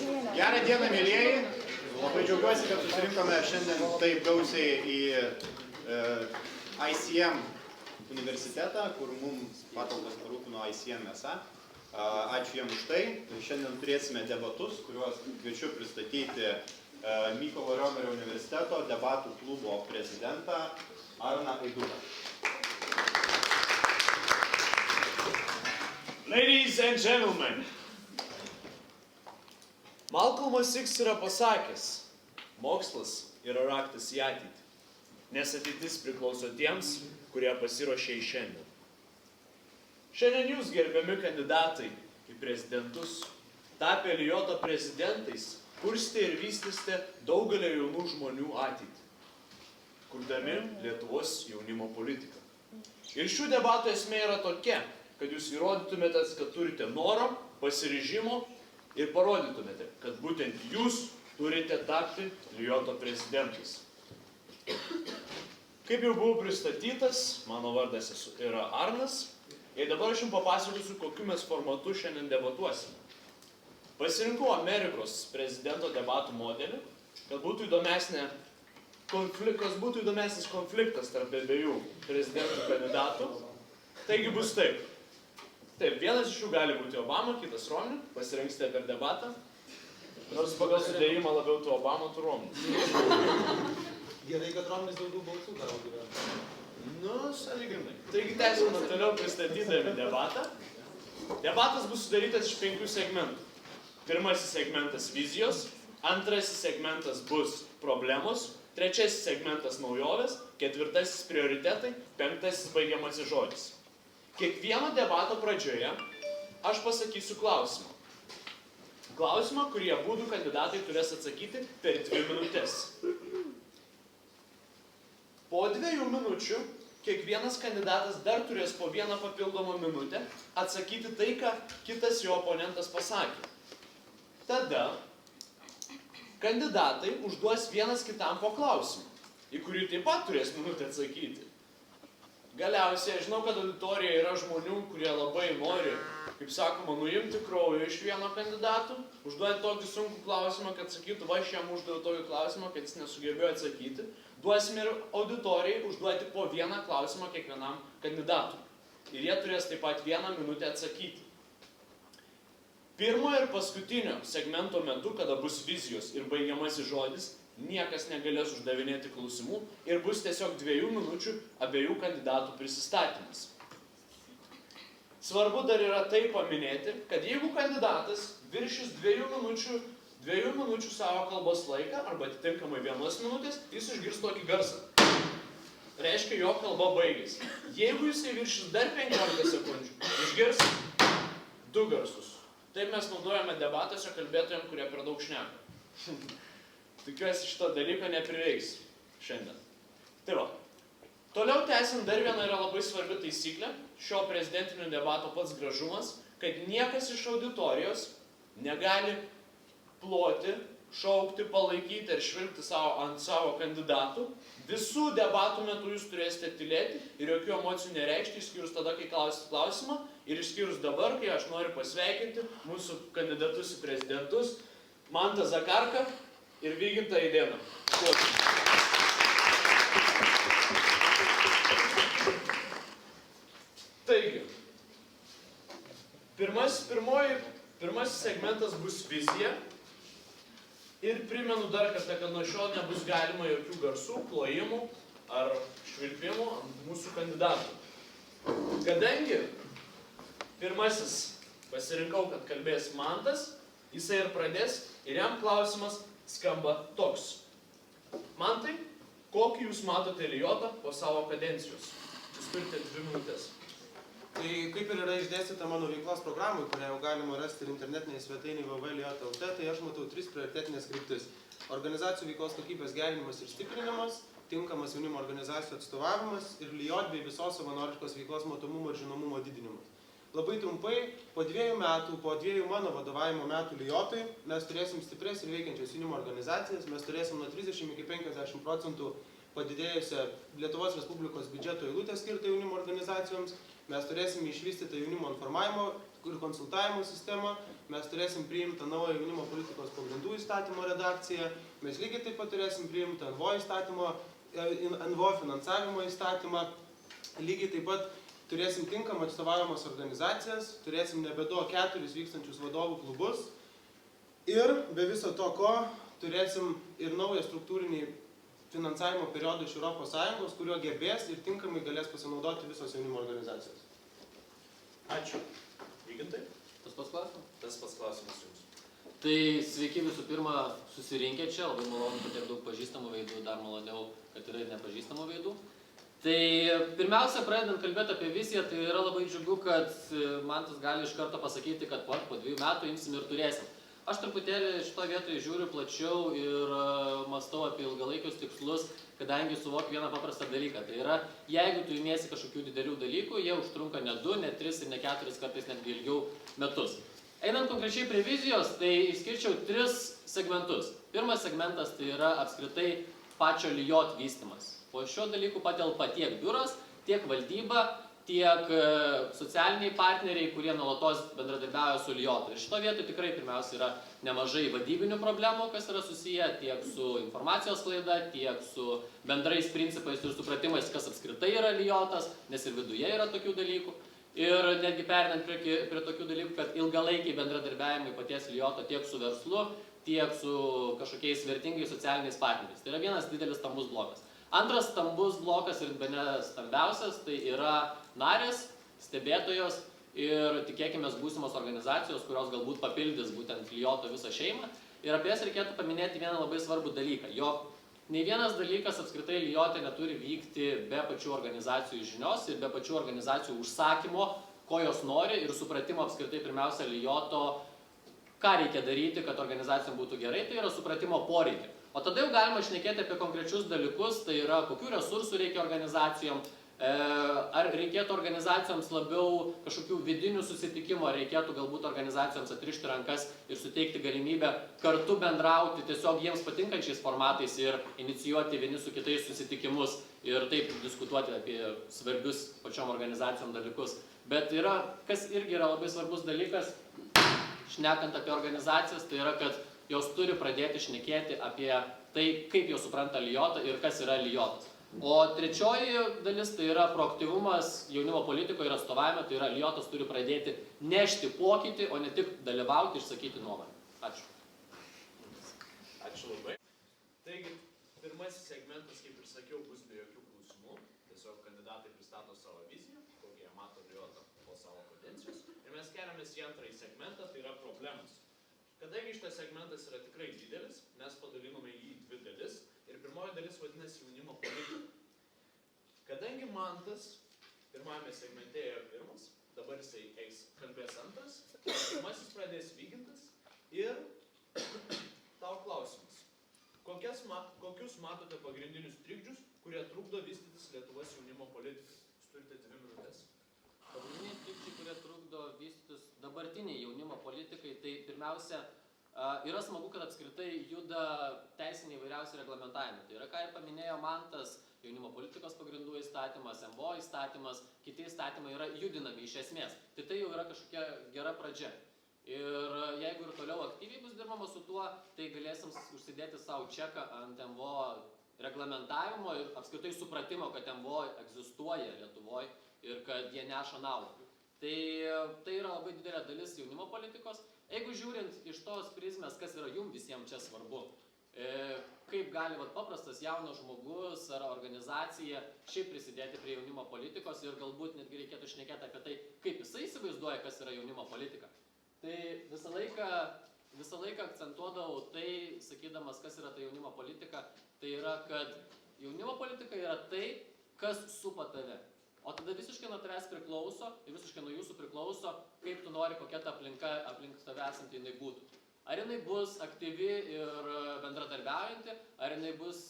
Gerą dieną, mėlieji. Labai džiaugiuosi, kad susirinkome šiandien taip gausiai į ICM universitetą, kur mums patalpas parūpino ICM mėsa. Ačiū jiems už tai. Šiandien turėsime debatus, kuriuos kviečiu pristatyti Mykolo Riomerio universiteto debatų klubo prezidentą Arną Aiduką. Ladies and gentlemen, Malcolmas X yra pasakęs, mokslas yra raktas į ateitį, nes ateitis priklauso tiems, kurie pasiruošė į šiandien. Šiandien jūs, gerbiami kandidatai į prezidentus, tapę Lijoto prezidentais, kursite ir vystysite daugelio jaunų žmonių ateitį, kurdami Lietuvos jaunimo politiką. Ir šių debatų esmė yra tokia, kad jūs įrodytumėte, kad turite noro, pasiryžimo ir parodytumėte, kad būtent jūs turite tapti Lijoto prezidentais. Kaip jau buvau pristatytas, mano vardas yra Arnas, ir dabar aš jums papasakosiu, kokiu mes formatu šiandien debatuosime. Pasirinkau Amerikos prezidento debatų modelį, kad būtų įdomesnis konfliktas tarp abiejų prezidentų kandidatų. Taigi bus taip. Taip, vienas iš jų gali būti Obama, kitas Romney, pasirinksite per debatą. Nors pagal sudėjimą labiau tu Obama, tu Romney. Gerai, kad Romneys daugiau balsų gavo gyvenime. Nu, sąlyginai. Taigi tęsime toliau pristatydami debatą. Debatas bus sudarytas iš 5 segmentų. Pirmasis segmentas vizijos, antrasis segmentas bus problemos, trečiasis segmentas naujovės, ketvirtasis prioritetai, penktasis baigiamasis žodis. Kiekvieno debato pradžioje aš pasakysiu klausimą. Klausimą, kurį abudu kandidatai turės atsakyti per 2 minutės. Po 2 minučių kiekvienas kandidatas dar turės po 1 papildomą minutę atsakyti tai, ką kitas jo oponentas pasakė. Tada kandidatai užduos vienas kitam po klausimą, į kurį taip pat turės minutę atsakyti. Galiausiai, aš žinau, kad auditorija yra žmonių, kurie labai nori, kaip sakoma, nuimti kraujo iš vieno kandidatų, užduoti tokį sunkų klausimą, kad sakytų, va, aš jam uždaviau tokį klausimą, kad jis nesugebėjo atsakyti. Duosime ir auditorijai užduoti po 1 klausimą kiekvienam kandidatui. Ir jie turės taip pat 1 minutę atsakyti. Pirmojo ir paskutinio segmento metu, kada bus vizijos ir baigiamasis žodis, niekas negalės uždavinėti klausimų ir bus tiesiog 2 minučių abiejų kandidatų prisistatymas. Svarbu dar yra tai paminėti, kad jeigu kandidatas viršys 2 minučių savo kalbos laiką arba atitinkamai 1 minutės, jis išgirs tokį garsą. Reiškia, jo kalba baigėsi. Jeigu jisai viršys dar 15 sekundžių, išgirs 2 garsus. Taip mes naudojame debatuose kalbėtojams, kurie per daug šneka. Tikiuosi, šito dalyko neprireiks šiandien. Tai va. Toliau tęsiant, dar viena yra labai svarbi taisyklė. Šio prezidentinio debato pats gražumas, kad niekas iš auditorijos negali ploti, šaukti, palaikyti ir švilpti ant savo kandidatų. Visų debatų metu jūs turėsite tylėti ir jokių emocijų nereikšti, išskyrus tada, kai klausite klausimą, ir išskyrus dabar, kai aš noriu pasveikinti mūsų kandidatus į prezidentus, Mantą Zakarką ir Vygintą Aidėną. Taigi, pirmasis segmentas bus vizija. Ir primenu dar kartą, kad nuo šiol nebus galima jokių garsų, plojimų ar švilpimų ant mūsų kandidatų. Kadangi pirmasis pasirinkau, kad kalbės Mantas, jisai ir pradės ir jam klausimas skamba toks. Mantai, kokį jūs matote Lijotą po savo kadencijos? Jūs turite 2 minutės. Tai kaip ir yra išdėstyta mano veiklos programai, kurią jau galima rasti ir internetinėje svetainėje www.lijota.lt, tai aš matau 3 prioritetinės kryptis. Organizacijų veiklos kokybės gerinimas ir stiprinimas, tinkamas jaunimo organizacijų atstovavimas ir Lijot bei visos savanoriškos veiklos matomumo ir žinomumo didinimas. Labai trumpai, po 2 metų, po 2 mano vadovavimo metų Lijotui, mes turėsim stiprias ir veikiančias jaunimo organizacijas, mes turėsim nuo 30 iki 50% padidėjusią Lietuvos Respublikos biudžeto eilutę skirtą jaunimo organizacijoms, mes turėsime išvystytą jaunimo informavimo ir konsultavimo sistemą, mes turėsim priimtą naują jaunimo politikos pagrindų įstatymo redakciją, mes lygiai taip pat turėsim priimtą NVO finansavimo įstatymą, lygiai taip pat turėsim tinkamą atstovavimas organizacijas, turėsim nebedo 4 vykstančius vadovų klubus ir be viso to ko turėsim ir naują struktūrinį finansavimo periodą iš ES, kurio gebės ir tinkamai galės pasinaudoti visos jaunimo organizacijos. Ačiū. Vygintai? Tas pats klausimas? Tas pats klausimas jums. Tai sveiki visų pirma susirinkę čia, labai malonu, kad tiek daug pažįstamų veidų, dar maloniau, kad yra ir nepažįstamų veidų. Tai pirmiausia, pradedant kalbėti apie viziją, tai yra labai džiugu, kad Mantas gali iš karto pasakyti, kad po 2 metų imsim ir turėsim. Aš truputėlį šitoje vietoje žiūriu plačiau ir mąstau apie ilgalaikius tikslus, kadangi suvokiu vieną paprastą dalyką. Tai yra, jeigu tu imiesi kažkokių didelių dalykų, jie užtrunka ne 2, ne 3 ir ne 4 kartais netgi ilgiau metus. Einant konkrečiai prie vizijos, tai išskirčiau 3 segmentus. Pirmas segmentas tai yra apskritai pačio LIJOT vystymas. Po šio dalykų patelpa tiek biuras, tiek valdyba, tiek socialiniai partneriai, kurie nuolatos bendradarbiauja su LIJOT. Ir šito vietoj tikrai pirmiausia yra nemažai vadybinių problemų, kas yra susiję tiek su informacijos klaida, tiek su bendrais principais ir supratimais, kas apskritai yra LIJOTas, nes ir viduje yra tokių dalykų. Ir netgi perinant prie tokių dalykų, kad ilgalaikiai bendradarbiavimai paties LIJOTo tiek su verslu, tiek su kažkokiais vertingais socialiniais partneriais. Tai yra vienas didelis stambus blokas. Antras stambus blokas ir bene stambiausias, tai yra narės, stebėtojos ir tikėkime būsimos organizacijos, kurios galbūt papildys būtent LIJOTo visą šeimą. Ir apie jas reikėtų paminėti vieną labai svarbų dalyką, jog nei vienas dalykas apskritai LIJOTe neturi vykti be pačių organizacijų žinios ir be pačių organizacijų užsakymo, ko jos nori ir supratimo apskritai pirmiausia LIJOTo, ką reikia daryti, kad organizacijom būtų gerai, tai yra supratimo poreikį. O tada jau galima šnekėti apie konkrečius dalykus, tai yra kokių resursų reikia organizacijom, ar reikėtų organizacijoms labiau kažkokių vidinių susitikimų, ar reikėtų galbūt organizacijoms atrišti rankas ir suteikti galimybę kartu bendrauti tiesiog jiems patinkančiais formatais ir inicijuoti vieni su kitais susitikimus ir taip diskutuoti apie svarbius pačiom organizacijom dalykus. Bet yra, kas irgi yra labai svarbus dalykas, šnekant apie organizacijas, tai yra, kad jos turi pradėti šnekėti apie tai, kaip jos supranta LIJOTą ir kas yra LIJOTas. O trečioji dalis tai yra proaktyvumas jaunimo politikoje ir atstovavime, tai yra LIJOTas turi pradėti nešti pokytį, o ne tik dalyvauti ir sakyti nuomonę. Ačiū. Ačiū labai. Taigi, pirmasis segmentas, kaip ir sakiau, bus be jokių klausimų. Tiesiog kandidatai pristato savo viziją, kokią jie mato LIJOTą po savo kadencijos. Ir mes keliamės į antrąjį segmentą, tai yra problemos. Kadangi šitas segmentas yra tikrai didelis, mes padalinome jį į 2 dalis ir pirmoji dalis vadinasi jaunimo politika. Kadangi Mantas pirmajame segmente yra pirmas, dabar jisai kalbės antras, pirmasis pradės Vygintas ir tau klausimas. Kokius matote pagrindinius trikdžius, kurie trukdo vystytis Lietuvos jaunimo politikai? Jūs turite 2 minutės. Pagrindiniai trikdžiai, kurie trukdo vystytis dabartiniai jaunimo politikai, tai pirmiausia, yra smagu, kad apskritai juda teisiniai įvairiausi reglamentavimai. Tai yra, ką ir paminėjo Mantas, jaunimo politikos pagrindų įstatymas, MVO įstatymas, kiti įstatymai yra judinami iš esmės. Tai jau yra kažkokia gera pradžia. Ir jeigu ir toliau aktyviai bus dirbama su tuo, tai galėsim užsidėti savo čeką ant MVO reglamentavimo ir apskritai supratimo, kad MVO egzistuoja Lietuvoje ir kad jie neša naudą. Tai yra labai didelė dalis jaunimo politikos. Jeigu žiūrint iš tos prizmės, kas yra jums visiems čia svarbu, kaip gali paprastas jaunas žmogus ar organizacija šiaip prisidėti prie jaunimo politikos ir galbūt netgi reikėtų šnekėti apie tai, kaip jisai įsivaizduoja, kas yra jaunimo politika. Tai visą laiką akcentuodavau tai, sakydamas, kas yra ta jaunimo politika, tai yra, kad jaunimo politika yra tai, kas supa tave. O tada visiškai nuo tavęs priklauso ir visiškai nuo jūsų priklauso, kaip tu nori, kokia ta aplinka aplink tave esanti jinai būtų. Ar jinai bus aktyvi ir bendradarbiaujanti, ar jinai bus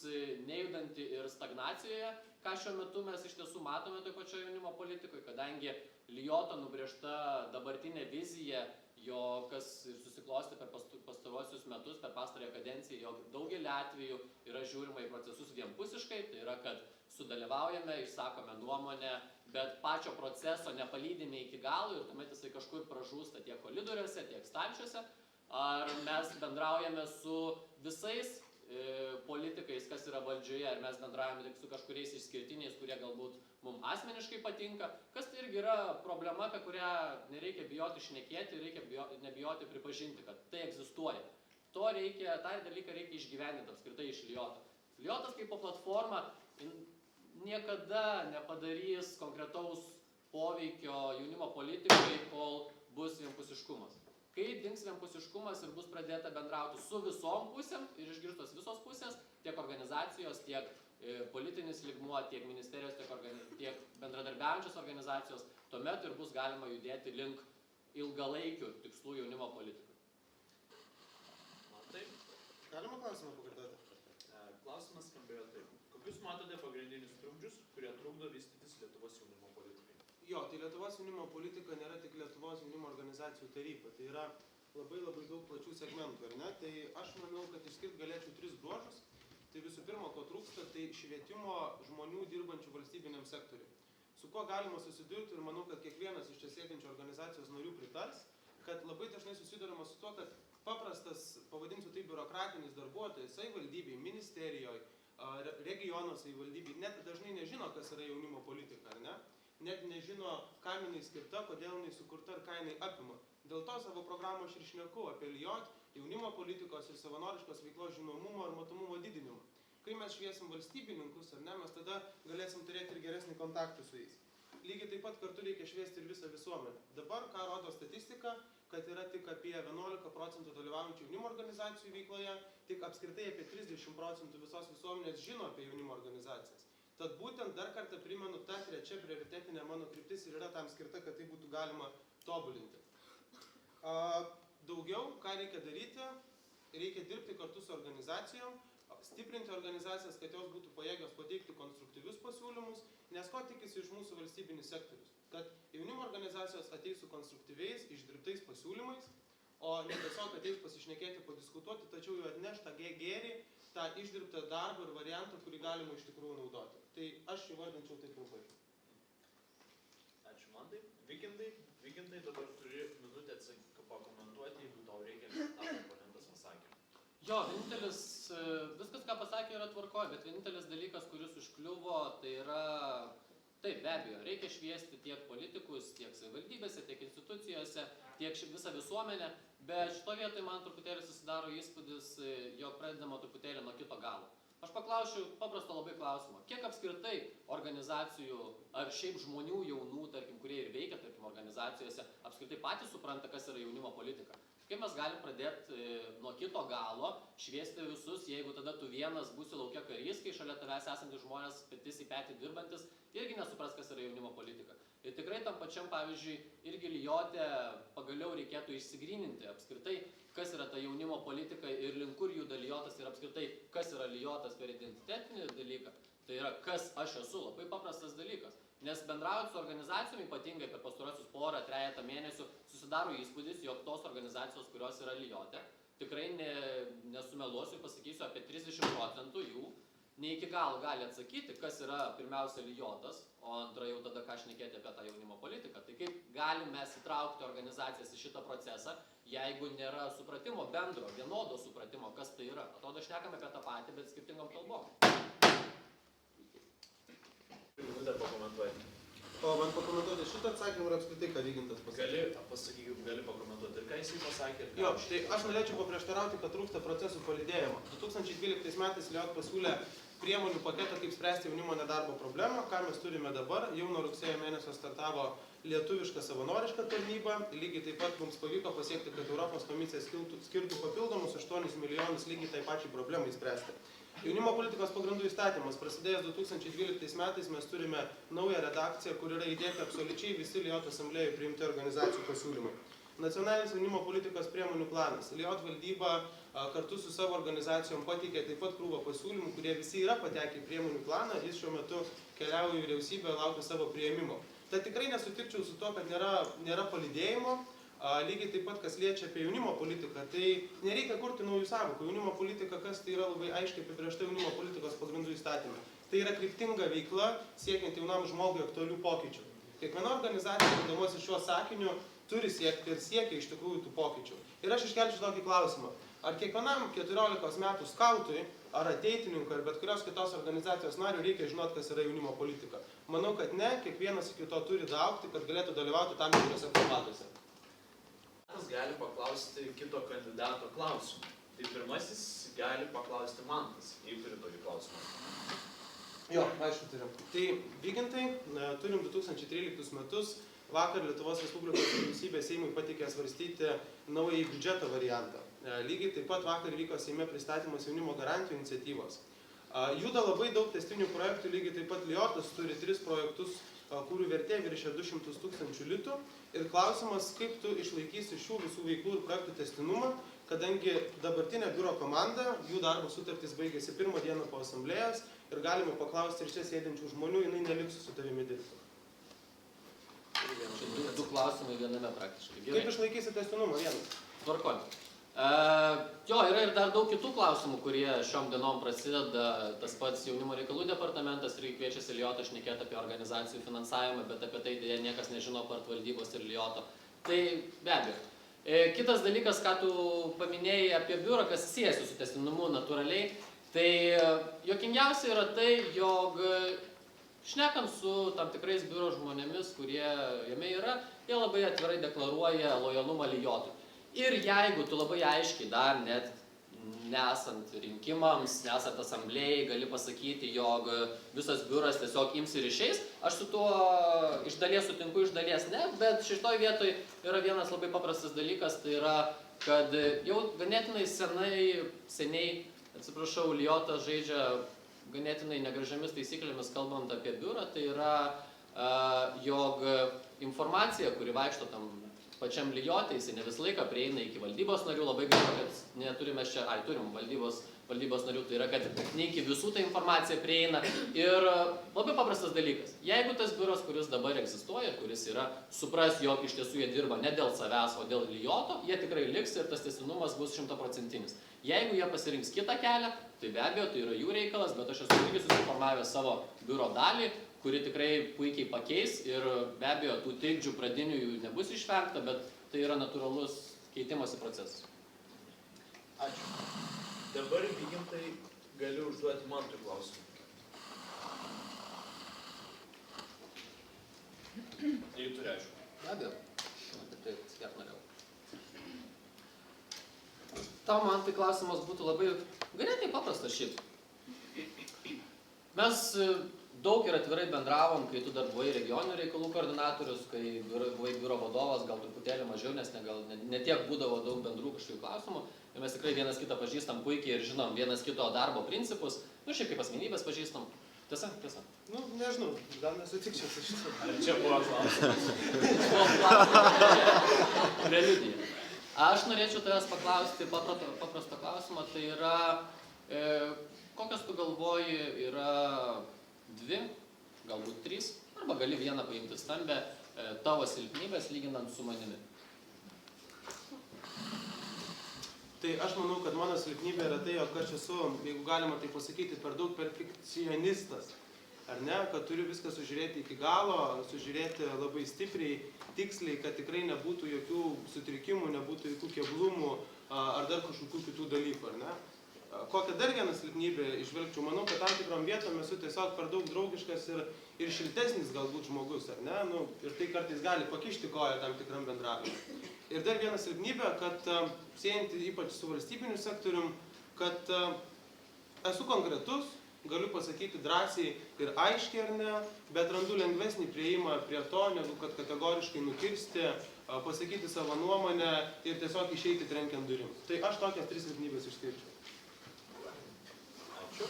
nejudanti ir stagnacijoje, ką šiuo metu mes iš tiesų matome toj pačioje jaunimo politikoje, kadangi LIJOTo nubrėžta dabartinė vizija, jo kas susiklosti per pastaruosius metus, per pastarąją kadenciją, jog daugelį atvejų yra žiūrima į procesus vienpusiškai, tai yra, kad sudalyvaujame, išsakome nuomonę, bet pačio proceso nepalydime iki galo ir tuomet jisai kažkur pražūsta tiek koridoriuose, tiek stalčiuose, ar mes bendraujame su visais politikais, kas yra valdžioje, ar mes bendraujame tik su kažkuriais išskirtiniais, kurie galbūt mums asmeniškai patinka, kas tai irgi yra problema, apie kurią nereikia bijoti šnekėti, reikia nebijoti pripažinti, kad tai egzistuoja. Tą dalyką reikia išgyveninti apskritai iš Lioto. Liotas kaip platforma niekada nepadarys konkretaus poveikio jaunimo politikai, kol bus vienpusiškumas. Kai dings vienpusiškumas ir bus pradėta bendrauti su visom pusėm ir išgirstos visos pusės, tiek organizacijos, tiek politinis lygmuo, tiek ministerijos, tiek bendradarbiaujančios organizacijos, tuomet ir bus galima judėti link ilgalaikių tikslų jaunimo politikai. Taip. Galima klausimą pakartoti? Klausimas skambėjo taip. Kokius matote pagrindinius trukdžius, kurie trukdo vystytis Lietuvos jaunimo politikai? Jo, tai Lietuvos jaunimo politika nėra tik Lietuvos jaunimo organizacijų taryba, tai yra labai daug plačių segmentų, ar ne? Tai aš manau, kad išskirti galėčiau 3 bruožus. Tai visų pirma, ko trūksta, tai švietimo žmonių dirbančių valstybiniam sektoriui. Su kuo galima susidurti ir manau, kad kiekvienas iš čia sėdinčių organizacijos narių pritars, kad labai dažnai susidurima su tuo, kad paprastas, pavadinsiu tai, biurokratinis darbuotojas, savivaldybėj, ministerijoje, regiono savivaldybėj, net dažnai nežino, kas yra jaunimo politika, ar ne? Net nežino, kam jinai skirta, kodėl jinai sukurta ir ką jinai apima. Dėl to savo programą aš ir šneku apie LIOT, jaunimo politikos ir savanoriškos veiklos žinomumo ir matomumo didinimą. Kai mes šviesim valstybininkus, ar ne, mes tada galėsim turėti ir geresnį kontaktą su jais. Lygiai taip pat kartu reikia šviesti ir visą visuomenę. Dabar, ką rodo statistika, kad yra tik apie 11% dalyvaujančių jaunimo organizacijų veikloje, tik apskritai apie 30% visos visuomenės žino apie jaunimo organizacijas. Tad būtent dar kartą primenu, ta 3 prioritetinė mano kryptis ir yra tam skirta, kad tai būtų galima tobulinti. Daugiau, ką reikia daryti, reikia dirbti kartu su organizacijom, stiprinti organizacijas, kad jos būtų pajėgios pateikti konstruktyvius pasiūlymus, nes ko tikisi iš mūsų valstybinis sektorius? Kad jaunimo organizacijos ateis su konstruktyviais, išdirbtais pasiūlymais, o ne tiesiog ateis pasišnekėti, padiskutuoti, tačiau jau atneš tą gėrį, tą išdirbtą darbą ir variantą, kurį galima iš tikrųjų naudoti. Tai aš įvardinčiau tai trumpai. Ačiū Mantai. Vykintai, dabar turi minutę pakomentuoti, jeigu tau reikia, tavo oponentas pasakė. Jo, vienintelis, viskas ką pasakė yra tvarkoje, bet vienintelis dalykas, kuris užkliuvo, tai yra, taip, be abejo, reikia šviesti tiek politikus, tiek savivaldybėse, tiek institucijose, tiek visą visuomenę, bet šito vietoje man truputėlį susidaro įspūdis, jog pradedama truputėlį nuo kito galo. Aš paklausiu paprasto labai klausimo. Kiek apskritai organizacijų ar šiaip žmonių jaunų, tarkim, kurie ir veikia, tarkim, organizacijose, apskritai patys supranta, kas yra jaunimo politika? Kaip mes galim pradėti nuo kito galo šviesti visus, jeigu tada tu vienas būsi laukia karys, kai šalia tavęs esantys žmonės petis į petį dirbantis, irgi nesupras, kas yra jaunimo politika. Ir tikrai tam pačiam, pavyzdžiui, irgi Liote pagaliau reikėtų išsigryninti apskritai, kas yra ta jaunimo politika ir link kur juda Liotas ir apskritai, kas yra Liotas per identitetinį dalyką. Tai yra, kas aš esu, labai paprastas dalykas. Nes bendraujant su organizacijom, ypatingai per pastarosius 1-3 mėnesių, susidaro įspūdis, jog tos organizacijos, kurios yra Liote, tikrai nesumeluosiu ir pasakysiu, apie 30% jų ne iki galo gali atsakyti, kas yra pirmiausia Liotas, o antra jau tada ką šnekėti apie tą jaunimo politiką. Tai kaip galim mes įtraukti organizacijas į šitą procesą, jeigu nėra supratimo bendro, vienodo supratimo, kas tai yra. Atrodo, šnekame apie tą patį, bet skirtingom kalbom. Minutę pakomentuoti. O man pakomentuoti šitą atsakymą ir apskritai, ką Vygintas pasakė. Gali pakomentuoti ir ką jisai pasakė. Jo, tai aš norėčiau paprieštarauti, kad trūksta procesų palydėjimo. 2012 metais Liot pasiūlė priemonių paketą, kaip spręsti jaunimo nedarbo problemą, ką mes turime dabar. Jau nuo rugsėjo mėnesio startavo lietuviška savanoriška tarnyba. Lygiai taip pat mums pavyko pasiekti, kad Europos komisija skirtų papildomus 8 milijonus lygiai tai pačiai problemai spręsti. Jaunimo politikos pagrindų įstatymas prasidėjęs 2012 metais mes turime naują redakciją, kur yra įdėti absoliučiai visi Liot asamblėjai priimti organizacijų pasiūlymai. Nacionalinis jaunimo politikos priemonių planas. Liot valdyba kartu su savo organizacijom pateikė taip pat krūvą pasiūlymų, kurie visi yra patekę į priemonių planą, jis šiuo metu keliauja į vyriausybę, laukia savo priėmimo. Tai tikrai nesutikčiau su to, kad nėra palydėjimo. Lygiai taip pat, kas liečia apie jaunimo politiką, tai nereikia kurti naujų sąvokų. Jaunimo politika, kas tai yra labai aiškiai apibrėžta jaunimo politikos pagrindų įstatymė. Tai yra kryptinga veikla siekiant jaunam žmogui aktualių pokyčių. Kiekviena organizacija, vadinamosi šiuo sakiniu, turi siekti ir siekia iš tikrųjų tų pokyčių. Ir aš iškelčiau tokį klausimą. Ar kiekvienam 14 metų skautui, ar ateitininkui, ar bet kurios kitos organizacijos nariui reikia žinoti, kas yra jaunimo politika? Manau, kad ne, kiekvienas iki to turi daaugti, kad galėtų dalyvauti tam tikrose formatuose. Gali paklausti kito kandidato klausimą. Tai pirmasis gali paklausti Mantas, jei turi tokį klausimą. Jo, aišku, turim. Tai Vygintai, turim 2013 metus. Vakar Lietuvos Respublikos vyriausybė Seimui pateikė svarstyti naująjį biudžeto variantą. Lygiai taip pat vakar vyko Seime pristatymas jaunimo garantijų iniciatyvos. Juda labai daug tęstinių projektų, lygiai taip pat Liotas turi 3 projektus, kurių vertė viršė 200 000 litų. Ir klausimas, kaip tu išlaikysi šių visų veiklų ir projektų tęstinumą, kadangi dabartinė biuro komanda, jų darbo sutartys baigėsi 1 dieną po asamblėjos ir galime paklausti ir čia sėdinčių žmonių, jinai neliks su tavimi dirbti. Du klausimai viename praktiškai. Kaip išlaikysi tęstinumą? Vienas. Tvarkoj. Jo, yra ir dar daug kitų klausimų, kurie šiom dienom prasideda. Tas pats jaunimo reikalų departamentas irgi kviečiasi Liotą šnekėti apie organizacijų finansavimą, bet apie tai dėja niekas nežino apart valdybos ir Lioto. Tai be abejo. Kitas dalykas, ką tu paminėjai apie biurą, kas siejasi su tęstinumu natūraliai, tai juokingiausia yra tai, jog šnekant su tam tikrais biuro žmonėmis, kurie jame yra, jie labai atvirai deklaruoja lojalumą Liotui. Ir jeigu tu labai aiškiai dar net nesant rinkimams, nesant asamblėjai, gali pasakyti, jog visas biuras tiesiog ims ir išeis, aš su tuo iš dalies sutinku, iš dalies ne, bet šitoj vietoj yra vienas labai paprastas dalykas, tai yra, kad jau ganėtinai seniai, atsiprašau, Liotas žaidžia ganėtinai negražiamis taisyklėmis kalbant apie biurą, tai yra, jog informacija, kuri vaikšto tam pačiam Liote, jisai ne visą laiką prieina iki valdybos narių, labai gaila, kad neturime čia, turim valdybos narių, tai yra, kad ne iki visų ta informacija prieina. Ir labai paprastas dalykas, jeigu tas biuras, kuris dabar egzistuoja, kuris yra, supras, jog iš tiesų jie dirba ne dėl savęs, o dėl Lioto, jie tikrai liks ir tas tęstinumas bus 100%. Jeigu jie pasirinks kitą kelią, tai be abejo, tai yra jų reikalas, bet aš esu irgi susiformavęs savo biuro dalį, kuri tikrai puikiai pakeis ir be abejo tų trikdžių pradinių jų nebus išvengta, bet tai yra natūralus keitimosi procesas. Ačiū. Dabar Vygintai galiu užduoti Mantui klausimą. Jei turi, aišku. Be abejo. Tai skirt norėjau. Tau, Mantai, klausimas būtų labai ganėtinai paprastas šiaip. Mes daug ir atvirai bendravom, kai tu dar buvai regioninių reikalų koordinatorius, kai buvai biuro vadovas, gal truputėlį mažiau, nes ne tiek būdavo daug bendrų kažkokių klausimų. Ir mes tikrai vienas kitą pažįstam puikiai ir žinom vienas kito darbo principus. Nu, šiaip kaip asmenybės pažįstam. Tiesa? Tiesa. Nu, nežinau, gal nesutikčiau su šitą. Ar čia buvo klausimas? Preliudija. Aš norėčiau tavęs paklausti paprasto klausimo, tai yra, kokios tu galvoji yra 2, galbūt 3, arba gali vieną paimti stambę tavo silpnybės lyginant su manimi. Tai aš manau, kad mano silpnybė yra tai, jog aš esu, jeigu galima tai pasakyti, per daug perfekcionistas. Ar ne, kad turiu viską sužiūrėti iki galo, sužiūrėti labai stipriai, tiksliai, kad tikrai nebūtų jokių sutrikimų, nebūtų jokių keblumų ar dar kažkokių kitų dalykų, ar ne? Kokią dar vieną silpnybę išvelgčiau, manau, kad tam tikrom vietom esu tiesiog per daug draugiškas ir šiltesnis galbūt žmogus, ar ne? Nu, ir tai kartais gali pakišti koją tam tikram bendravimui. Ir dar viena silpnybė, kad siejant ypač su valstybiniu sektorium, kad esu konkretus, galiu pasakyti drąsiai ir aiškiai ar ne, bet randu lengvesnį prieimą prie to, negu kad kategoriškai nukirsti, pasakyti savo nuomonę ir tiesiog išeiti trenkiant durim. Tai aš tokias 3 silpnybės išskirčiau. Ačiū.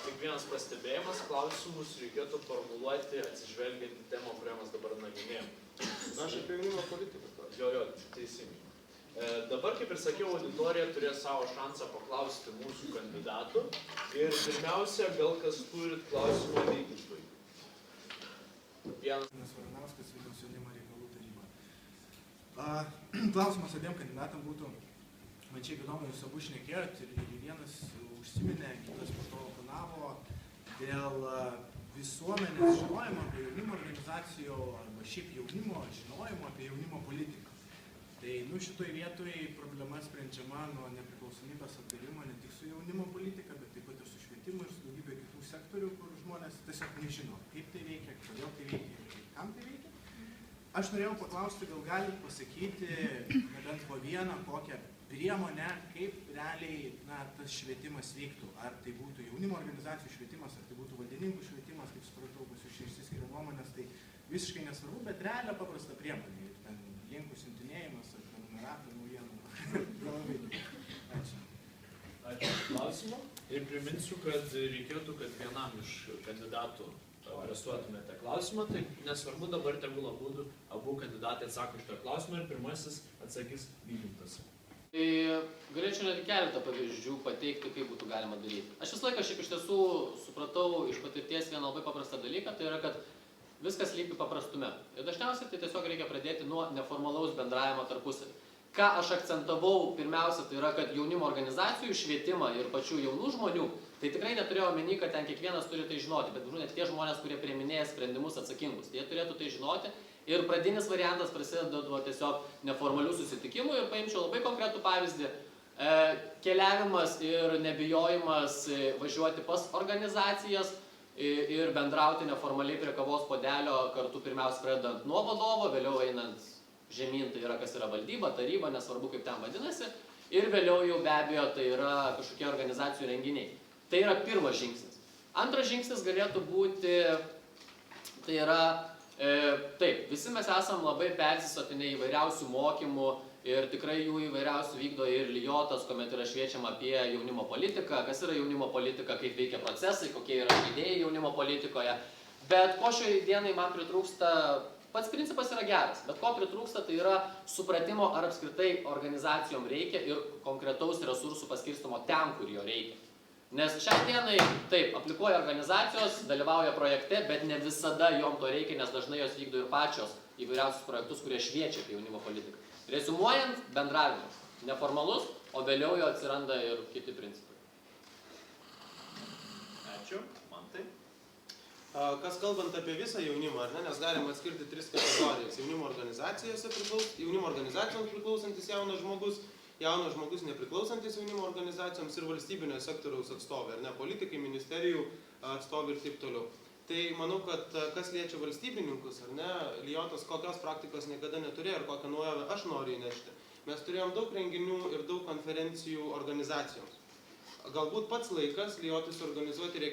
Tik vienas pastebėjimas, klausimus reikėtų formuluoti atsižvelgiant į temą, kurią mes dabar nagrinėjom. Aš apie jaunimo politiką. Jo, teisingai. Dabar, kaip ir sakiau, auditorija turės savo šansą paklausti mūsų kandidatų. Ir pirmiausia, gal kas turit klausimą Vygintui. Varanauskas, Vilniaus jaunimo reikalų taryba. Klausimas abiem kandidatam būtų, man čia įdomu, jūs abu šnekėjot ir vienas užsiminė, kitas po to oponavo dėl visuomenės žinojimo apie jaunimo organizacijų arba šiaip jaunimo žinojimo apie jaunimo politiką. Tai šitoj vietoj problema sprendžiama nuo nepriklausomybės atgavimo ne tik su jaunimo politika, bet taip pat ir su švietimu ir su daugybė kitų sektorių, kur žmonės tiesiog nežino, kaip tai veikia, kodėl tai veikia ir kam tai veikia. Aš norėjau paklausti, gal galit pasakyti bent po vieną kokią priemonę, kaip realiai tas švietimas vyktų. Ar tai būtų jaunimo organizacijų švietimas, ar tai būtų valdininkų švietimas, kaip supratau, pas jūs čia išsiskiria nuomonės, tai visiškai nesvarbu, bet realią paprastą priemonę. Ir ten linkų siuntinėjimas, ar prenumeratą naujienų. Ačiū. Ačiū klausimą. Ir priminsiu, kad reikėtų, kad vienam iš kandidatų adresuotumėte klausimą, tai nesvarbu dabar tegul abu kandidatai atsako šitą klausimą ir pirmasis atsakys Vygintas. Tai galėčiau net keletą pavyzdžių pateikti, kaip būtų galima daryti. Aš visą laiką šiaip iš tiesų supratau iš patirties vieną labai paprastą dalyką, tai yra, kad viskas lypi paprastume. Ir dažniausiai tai tiesiog reikia pradėti nuo neformalaus bendravimo tarpusavy. Ką aš akcentavau pirmiausia, tai yra, kad jaunimo organizacijų švietimą ir pačių jaunų žmonių, tai tikrai neturėjau omeny, kad ten kiekvienas turi tai žinoti, bet net tie žmonės, kurie priiminėja sprendimus atsakingus, jie turėtų tai žinoti. Ir pradinis variantas prasideda nuo tiesiog neformalių susitikimų ir paimčiau labai konkretų pavyzdį. Keliavimas ir nebijojimas važiuoti pas organizacijas ir bendrauti neformaliai prie kavos puodelio kartu pirmiausia pradedant nuo vadovo, vėliau einant žemyn, tai yra kas yra valdyba, taryba, nesvarbu kaip ten vadinasi, ir vėliau jau be abejo tai yra kažkokie organizacijų renginiai. Tai yra pirmas žingsnis. Antras žingsnis galėtų būti, tai yra taip, visi mes esam labai persisotinę įvairiausių mokymų ir tikrai jų įvairiausių vykdo ir Lijotas, kuomet yra šviečiama apie jaunimo politiką, kas yra jaunimo politika, kaip veikia procesai, kokie yra idėjai jaunimo politikoje. Bet ko šiai dienai man pritrūksta, pats principas yra geras, bet ko pritrūksta, tai yra supratimo, ar apskritai organizacijom reikia ir konkretaus resursų paskirstymo ten, kur jo reikia. Nes šią dienai, taip, aplikuoja organizacijos, dalyvauja projekte, bet ne visada jom to reikia, nes dažnai jos vykdo ir pačios įvairiausius projektus, kurie šviečia apie jaunimo politiką. Reziumuojant, bendravimas neformalus, o vėliau jo atsiranda ir kiti principai. Ačiū. Mantai. Kas kalbant apie visą jaunimą, ar ne, nes galima atskirti tris kategorijas. Jaunimo organizacijoms priklausantis jaunas žmogus nepriklausantis jaunimo organizacijoms ir valstybinio sektoriaus atstovai, ar ne, politikai, ministerijų atstovai ir taip toliau. Tai manau, kad kas liečia valstybininkus, ar ne, Lijotas kokios praktikos niekada neturėjo ir kokią naujovę aš noriu įnešti. Mes turėjom daug renginių ir daug konferencijų organizacijoms. Galbūt pats laikas Lijotis organizuoti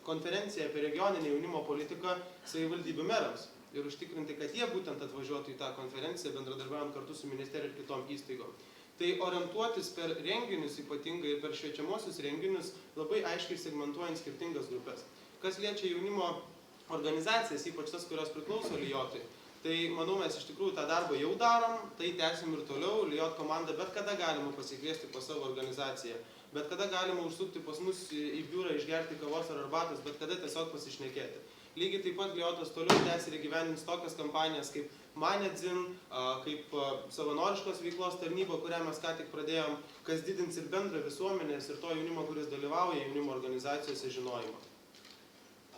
konferenciją apie regioninę jaunimo politiką savivaldybių merams ir užtikrinti, kad jie būtent atvažiuotų į tą konferenciją, bendradarbiaujant kartu su ministerija ir kitom įstaigom. Tai orientuotis per renginius, ypatingai ir per šviečiamuosius renginius, labai aiškiai segmentuojant skirtingas grupės. Kas liečia jaunimo organizacijas, ypač tas, kurios priklauso Lijotui, tai manau, mes iš tikrųjų tą darbą jau darom, tai tęsim ir toliau. Lijot komanda bet kada galima pasikviesti pas savo organizaciją, bet kada galima užsukti pas mus į biurą, išgerti kavos ar arbatos, bet kada tiesiog pasišnekėti. Lygiai taip pat Lijotas toliau tęs ir įgyvendins tokias kampanijas kaip Manedzin, kaip savanoriškos veiklos tarnyba, kurią mes ką tik pradėjom, kas didins ir bendrą visuomenės ir to jaunimo, kuris dalyvauja jaunimo organizacijose, žinojimą.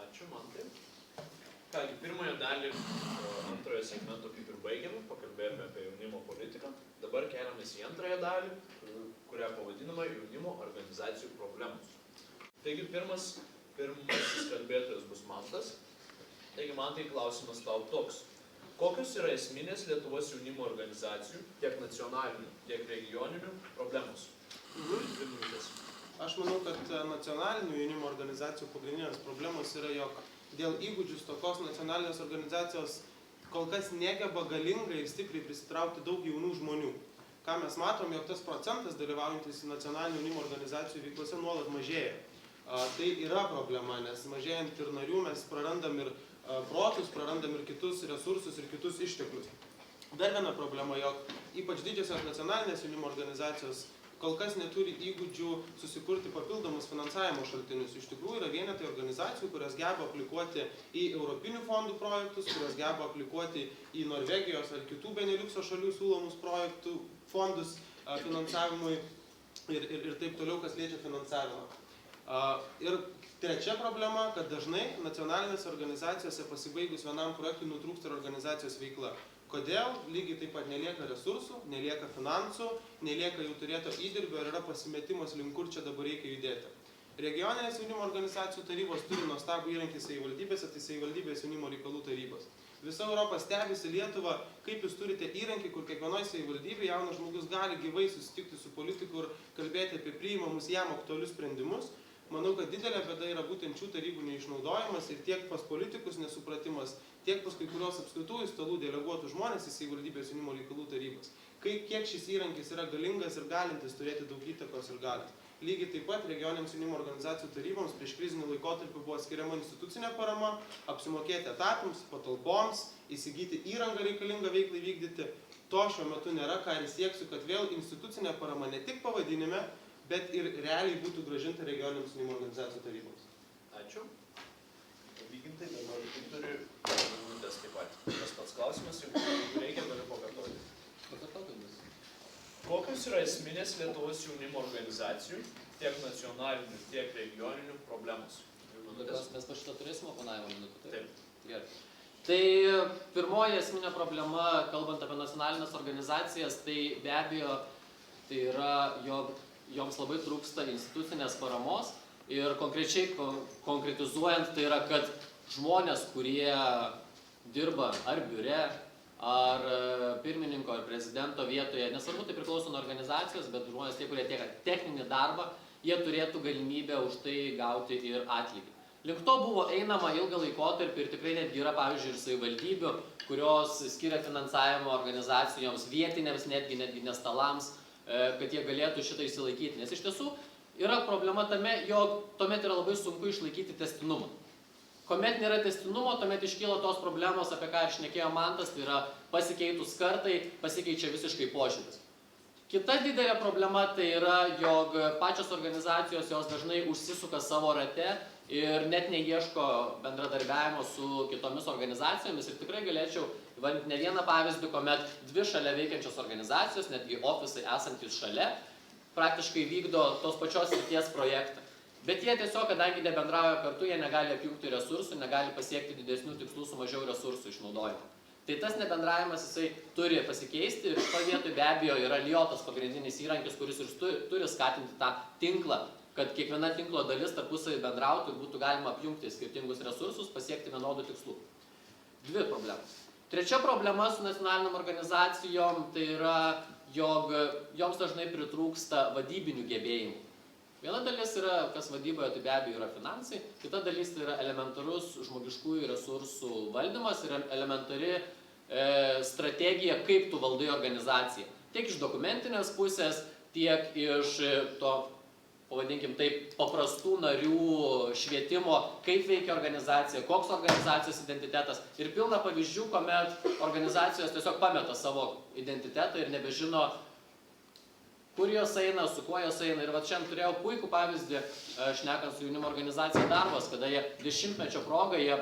Ačiū, Mantai. Kągi, pirmąją dalį antrojo segmento kaip ir baigėme, pakalbėjome apie jaunimo politiką. Dabar keliamės į antrąją dalį, kurią pavadinama jaunimo organizacijų problemos. Taigi, pirmasis kalbėtojas bus Mantas. Taigi, Mantai, klausimas tau toks. Kokios yra esminės Lietuvos jaunimo organizacijų, tiek nacionalinių, tiek regioninių problemos? Aš manau, kad nacionalinių jaunimo organizacijų pagrindinės problemos yra, jog dėl įgūdžių stokos nacionalinės organizacijos kol kas negeba galingai ir stipriai prisitraukti daug jaunų žmonių. Ką mes matom, jog tas procentas dalyvaujantis nacionalinių jaunimo organizacijų veiklose nuolat mažėja. Tai yra problema, nes mažėjant ir narių mes prarandam ir protus, prarandam ir kitus resursus ir kitus išteklius. Dar viena problema, jog ypač didžiosios nacionalinės jaunimo organizacijos kol kas neturi įgūdžių susikurti papildomus finansavimo šaltinius. Iš tikrųjų yra vienetai organizacijų, kurios geba aplikuoti į europinių fondų projektus, kurios geba aplikuoti į Norvegijos ar kitų Beneliukso šalių siūlomus projektų fondus finansavimui ir taip toliau, kas liečia finansavimą. Ir trečia problema, kad dažnai nacionalinėse organizacijose pasibaigus vienam projektui nutrūksta ir organizacijos veikla. Kodėl? Lygiai taip pat nelieka resursų, nelieka finansų, nelieka jų turėto įdirbio ir yra pasimetimas link kur čia dabar reikia judėti. Regioninės jaunimo organizacijų tarybos turi nuostabų įrankį savivaldybėse, tai savivaldybės jaunimo reikalų tarybos. Visa Europa stebisi Lietuvą, kaip jūs turite įrankį, kur kiekvienoje savivaldybėje jaunas žmogus gali gyvai susitikti su politiku ir kalbėti apie priimamus jam aktualius sprendimus. Manau, kad didelė bėda yra būtent šių tarybų neišnaudojimas ir tiek pas politikus nesupratimas, tiek pas kai kurios apskritųjų stalų deleguotų žmonės į savivaldybės jaunimo reikalų tarybas. Kiek šis įrankis yra galingas ir galintis turėti daug įtakos ir galios. Lygiai taip pat regioniniams jaunimo organizacijų taryboms prieš krizinį laikotarpį buvo skiriama institucinė parama, apsimokėti etatams, patalpoms, įsigyti įrangą reikalingą veiklai vykdyti. To šiuo metu nėra, ką ir sieksiu, kad vėl institucinė parama ne tik pavadinime, bet ir realiai būtų grąžinta regioniniams jaunimo organizacijų taryboms. Ačiū. Vygintai, dabar turi minutės taip pat. Tas pats klausimas, jeigu reikia, galiu pakartoti. Kokios yra esminės Lietuvos jaunimo organizacijų, tiek nacionalinių, tiek regioninių problemos? Mes po šitą turėsim oponavimo minutę. Taip. Gerai. Tai pirmoji esminė problema, kalbant apie nacionalinės organizacijas, tai be abejo, tai yra, joms labai trūksta institucinės paramos ir konkrečiai konkretizuojant, tai yra, kad žmonės, kurie dirba ar biure, ar pirmininko, ar prezidento vietoje, nesvarbu, tai priklauso nuo organizacijos, bet žmonės tie, kurie atlieka techninį darbą, jie turėtų galimybę už tai gauti ir atlygį. Link to buvo einama ilgą laikotarpį ir tikrai netgi yra, pavyzdžiui, ir savivaldybių, kurios skiria finansavimo organizacijoms, vietinėms, netgi nestalams, kad jie galėtų šitą išsilaikyti. Nes iš tiesų yra problema tame, jog tuomet yra labai sunku išlaikyti testinumą. Kuomet nėra tęstinumo, tuomet iškyla tos problemos, apie ką ir šnekėjo Mantas, tai yra pasikeitus kartai, pasikeičia visiškai požiūris. Kita didelė problema tai yra, jog pačios organizacijos jos dažnai užsisuka savo rate ir net neieško bendradarbiavimo su kitomis organizacijomis. Ir tikrai galėčiau įvardinti ne vieną pavyzdį, kuomet dvi šalia veikiančios organizacijos, netgi ofisai esantys šalia, praktiškai vykdo tos pačios srities projektą. Bet jie tiesiog, kadangi nebendrauja kartu, jie negali apjungti resursų, negali pasiekti didesnių tikslų su mažiau resursų išnaudojimo. Tai tas nebendravimas jisai turi pasikeisti ir šitoje vietoje be abejo yra LIOTAS pagrindinis įrankis, kuris ir turi skatinti tą tinklą, kad kiekviena tinklo dalis tarpusavy bendrautų ir būtų galima apjungti skirtingus resursus, pasiekti vienodų tikslų. Dvi problemos. Trečia problema su nacionaliniam organizacijom tai yra, jog joms dažnai pritrūksta vadybinių gebėjimų. Viena dalis yra, kas vadyboje, tai be abejo yra finansai, kita dalis tai yra elementarus žmogiškųjų resursų valdymas ir elementari strategija, kaip tu valdai organizaciją. Tiek iš dokumentinės pusės, tiek iš to, pavadinkim taip, paprastų narių švietimo, kaip veikia organizacija, koks organizacijos identitetas. Ir pilna pavyzdžių, kuomet organizacijos tiesiog pameta savo identitetą ir nebežino, kur jos eina, su kuo jos eina. Ir va šiandien turėjau puikų pavyzdį, šnekant su jaunimo organizacija Darbas, kada jie 10-mečio progą jie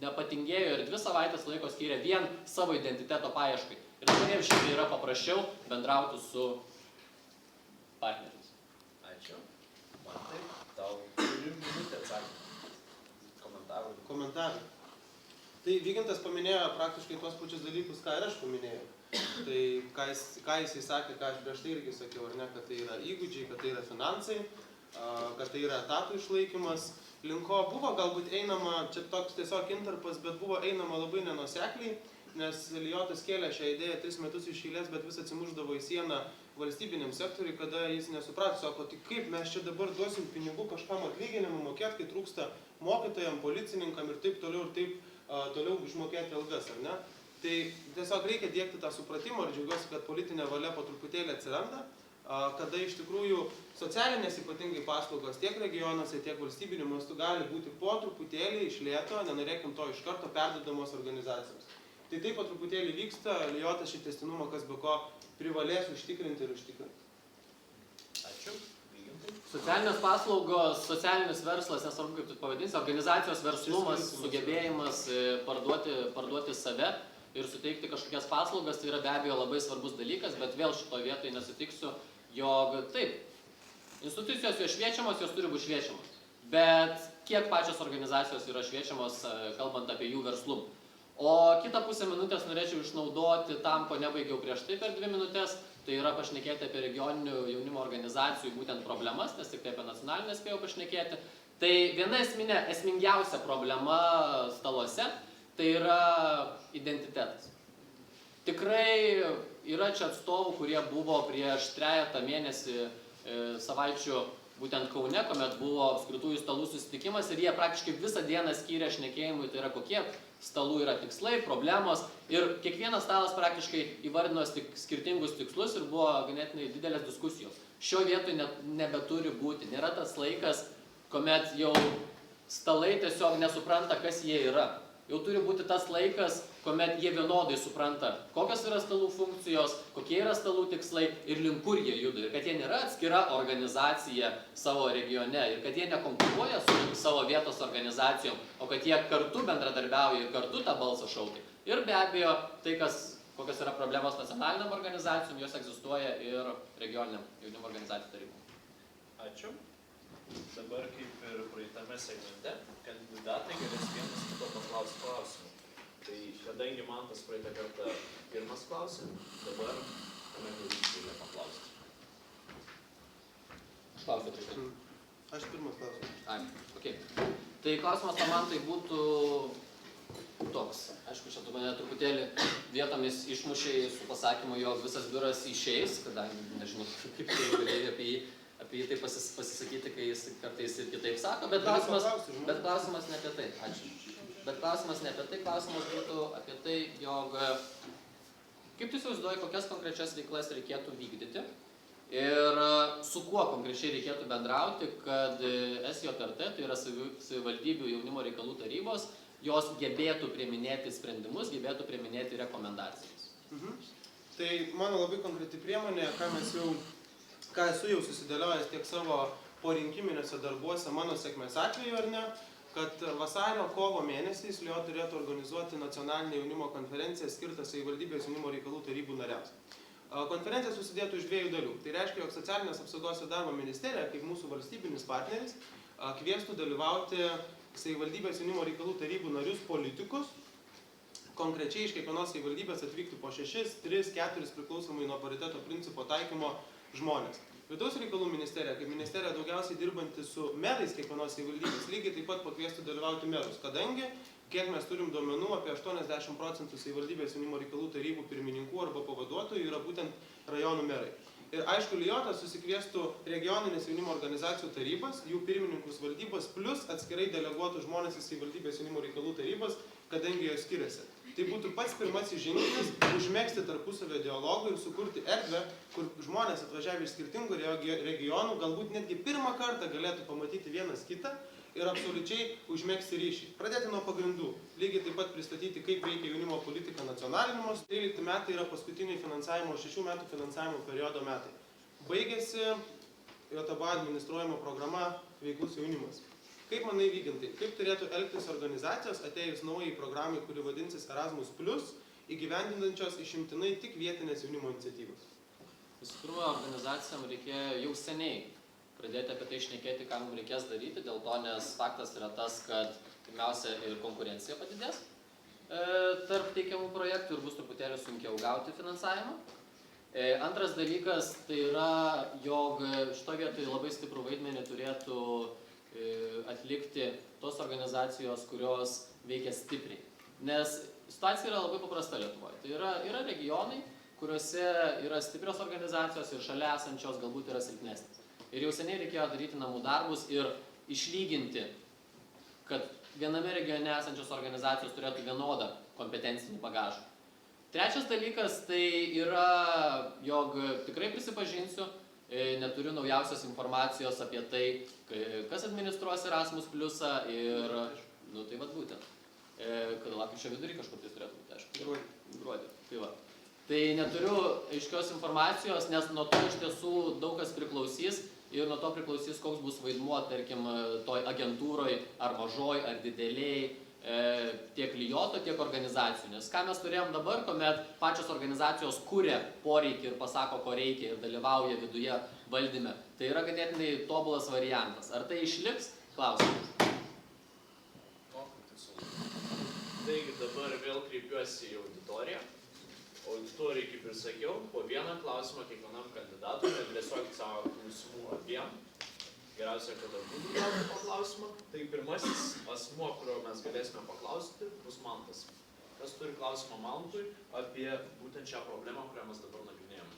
nepatingėjo ir 2 savaitės laiko skyrė vien savo identiteto paieškai. Ir žmonėms šiandien yra paprasčiau bendrauti su partneriais. Ačiū. Mantai, tau turi minutę atsakymą. Komentarai. Tai Vygintas paminėjo praktiškai tuos pačius dalykus, ką ir aš paminėjau. Tai ką jisai sakė, ką aš prieš tai irgi sakiau, ar ne, kad tai yra įgūdžiai, kad tai yra finansai, kad tai yra etatų išlaikymas. Linko buvo galbūt einama, čia toks tiesiog intarpas, bet buvo einama labai nenuosekliai, nes LIOTAS kėlė šią idėją 3 metus iš eilės, bet vis atsimuždavo į sieną valstybiniam sektoriui, kada jis nesuprato, sako, tai kaip mes čia dabar duosim pinigų kažkam atlyginimą mokėti, kai trūksta mokytojam, policininkam ir taip toliau išmokėti algas, ar ne? Tai tiesiog reikia diegti tą supratimą ir džiaugiuosi, kad politinė valia po truputėlį atsiranda, kada iš tikrųjų socialinės ypatingai paslaugos tiek regionuose, tiek valstybiniu mastu gali būti po truputėlį iš lėto, nenorėkim to iš karto, perduodamos organizacijoms. Tai taip po truputėlį vyksta, LIOTAS šį tęstinumą, kas be ko privalės užtikrinti ir užtikrinti. Socialinės paslaugos, socialinis verslas, nesvarbu kaip tu pavadinsi, organizacijos verslumas, sugebėjimas parduoti save ir suteikti kažkokias paslaugas, tai yra be abejo labai svarbus dalykas, bet vėl šitoje vietoje nesutiksiu, jog taip, institucijos jos šviečiamos, jos turi būti šviečiamos. Bet kiek pačios organizacijos yra šviečiamos, kalbant apie jų verslumą. O kitą pusę minutės norėčiau išnaudoti tam, ko nebaigiau prieš tai per 2 minutės, tai yra pašnekėti apie regioninių jaunimo organizacijų būtent problemas, nes tik tai apie nacionalinę spėjau pašnekėti. Tai viena esmingiausia problema staluose, tai yra identitetas. Tikrai yra čia atstovų, kurie buvo prieš 3 mėnesį savaičių būtent Kaune, kuomet buvo apskritųjų stalų susitikimas ir jie praktiškai visą dieną skyrė šnekėjimui, tai yra kokie stalų yra tikslai, problemos ir kiekvienas stalas praktiškai įvardino skirtingus tikslus ir buvo ganėtinai didelės diskusijos. Šio vietoj nebeturi būti, nėra tas laikas, kuomet jau stalai tiesiog nesupranta, kas jie yra. Jau turi būti tas laikas, kuomet jie vienodai supranta, kokios yra stalų funkcijos, kokie yra stalų tikslai ir link kur jie juda. Ir kad jie nėra atskira organizacija savo regione ir kad jie nekonkuruoja su savo vietos organizacijom, o kad jie kartu bendradarbiauja ir kartu tą balsą šaukia. Ir be abejo, tai, kokios yra problemos nacionaliniam organizacijom, jos egzistuoja ir regioniniam jaunimo organizacijų tarybom. Ačiū. Dabar kaip ir praeitame segmente, kandidatai galės vienas kito paklausti klausimų. Tai kadangi man tas praeitą kartą pirmas klausė, dabar kolegų reikia paklausti. Aš klausiu prieš. Aš pirmas klausiu. Ai, okei. Tai klausimas man tai būtų toks. Aišku, čia tu mane truputėlį vietomis išmušiai su pasakymu, jog visas biuras išeis, kadangi nežinau, kaip tai galėjai apie jį taip pasisakyti, kai jis kartais ir kitaip sako, bet klausimas ne apie tai. Ačiū. Bet klausimas ne apie tai, klausimas būtų apie tai, jog kaip tu įsivaizduoji, kokias konkrečias veiklas reikėtų vykdyti ir su kuo konkrečiai reikėtų bendrauti, kad SJRT, tai yra savivaldybių jaunimo reikalų tarybos, jos gebėtų priiminėti sprendimus, gebėtų priiminėti rekomendacijas. Tai mano labai konkreti priemonė, ką esu jau susidėliojęs tiek savo porinkiminėse darbuose mano sėkmės atveju ar ne, kad vasario-kovo mėnesiais LIO turėtų organizuoti nacionalinę jaunimo konferenciją skirtą savivaldybės jaunimo reikalų tarybų nariams. Konferencija susidėtų iš 2 dalių. Tai reiškia, jog Socialinės apsaugos ir darbo ministerija, kaip mūsų valstybinis partneris, kviestų dalyvauti savivaldybės jaunimo reikalų tarybų narius politikus, konkrečiai iš kiekvienos savivaldybės atvyktų po 6, 3, 4 priklausomai nuo pariteto principo taikymo žmonės. Vidaus reikalų ministerija, kaip ministerija daugiausiai dirbanti su merais kiekvienos savivaldybės, lygiai taip pat pakviestų dalyvauti merus, kadangi, kiek mes turim duomenų, apie 80% savivaldybės jaunimo reikalų tarybų pirmininkų arba pavaduotojų yra būtent rajonų merai. Ir aišku, LIOTAS susikviestų regioninės jaunimo organizacijų tarybas, jų pirmininkus valdybas, plus atskirai deleguotų žmonės į savivaldybės jaunimo reikalų tarybas, kadangi jos skiriasi. Tai būtų pats pirmasis žingsnis užmegzti tarpusavio dialogą ir sukurti erdvę, kur žmonės atvažiavę iš skirtingų regionų galbūt netgi pirmą kartą galėtų pamatyti vienas kitą ir absoliučiai užmegzti ryšį. Pradėti nuo pagrindų. Lygiai taip pat pristatyti, kaip veikia jaunimo politika nacionaliniu mastu. 13 metai yra paskutiniai 6 metų finansavimo periodo metai. Baigėsi JTB administruojama programa Veiklus jaunimas. Kaip manai, Vygintai, kaip turėtų elgtis organizacijos atėjus naujai programai, kuri vadinsis Erasmus+, įgyvendinančios išimtinai tik vietinės jaunimo iniciatyvos? Visų pirma, organizacijom reikėjo jau seniai pradėti apie tai šnekėti, ką mums reikės daryti, dėl to, nes faktas yra tas, kad pirmiausia ir konkurencija padidės tarp teikiamų projektų ir bus truputėlį sunkiau gauti finansavimą. Antras dalykas tai yra, jog šito vietoje labai stiprų vaidmenį turėtų atlikti tos organizacijos, kurios veikia stipriai. Nes situacija yra labai paprasta Lietuvoje. Tai yra regionai, kuriuose yra stiprios organizacijos ir šalia esančios galbūt yra silpnesnės. Ir jau seniai reikėjo daryti namų darbus ir išlyginti, kad viename regione esančios organizacijos turėtų vienodą kompetencinį bagažą. Trečias dalykas tai yra, jog tikrai prisipažinsiu, neturiu naujausios informacijos apie tai, kas administruos Erasmus Pliusą ir, tai vat būtent, kad lapkričio vidurį kažkur tai turėtų būti, aišku. Gruodį. Tai va. Tai neturiu aiškios informacijos, nes nuo to iš tiesų daug kas priklausys ir nuo to priklausys, koks bus vaidmuo, tarkim, toj agentūroj, ar mažoj, ar dideliai, tiek Lijoto, tiek organizacijų. Nes ką mes turėjom dabar, kuomet pačios organizacijos kuria poreikį ir pasako, ko reikia ir dalyvauja viduje valdyme, tai yra ganėtinai tobulas variantas. Ar tai išliks? Klausimas. Taigi dabar vėl kreipiuosi į auditoriją. Auditorijai, kaip ir sakiau, po vieną klausimą kiekvienam kandidatui, adresuokit savo klausimų abiem. Geriausia, kad abu gautų po klausimą. Tai pirmasis asmuo, kurio mes galėsime paklausyti, bus Mantas. Kas turi klausimą Mantui apie būtent šią problemą, kurią mes dabar nagrinėjame?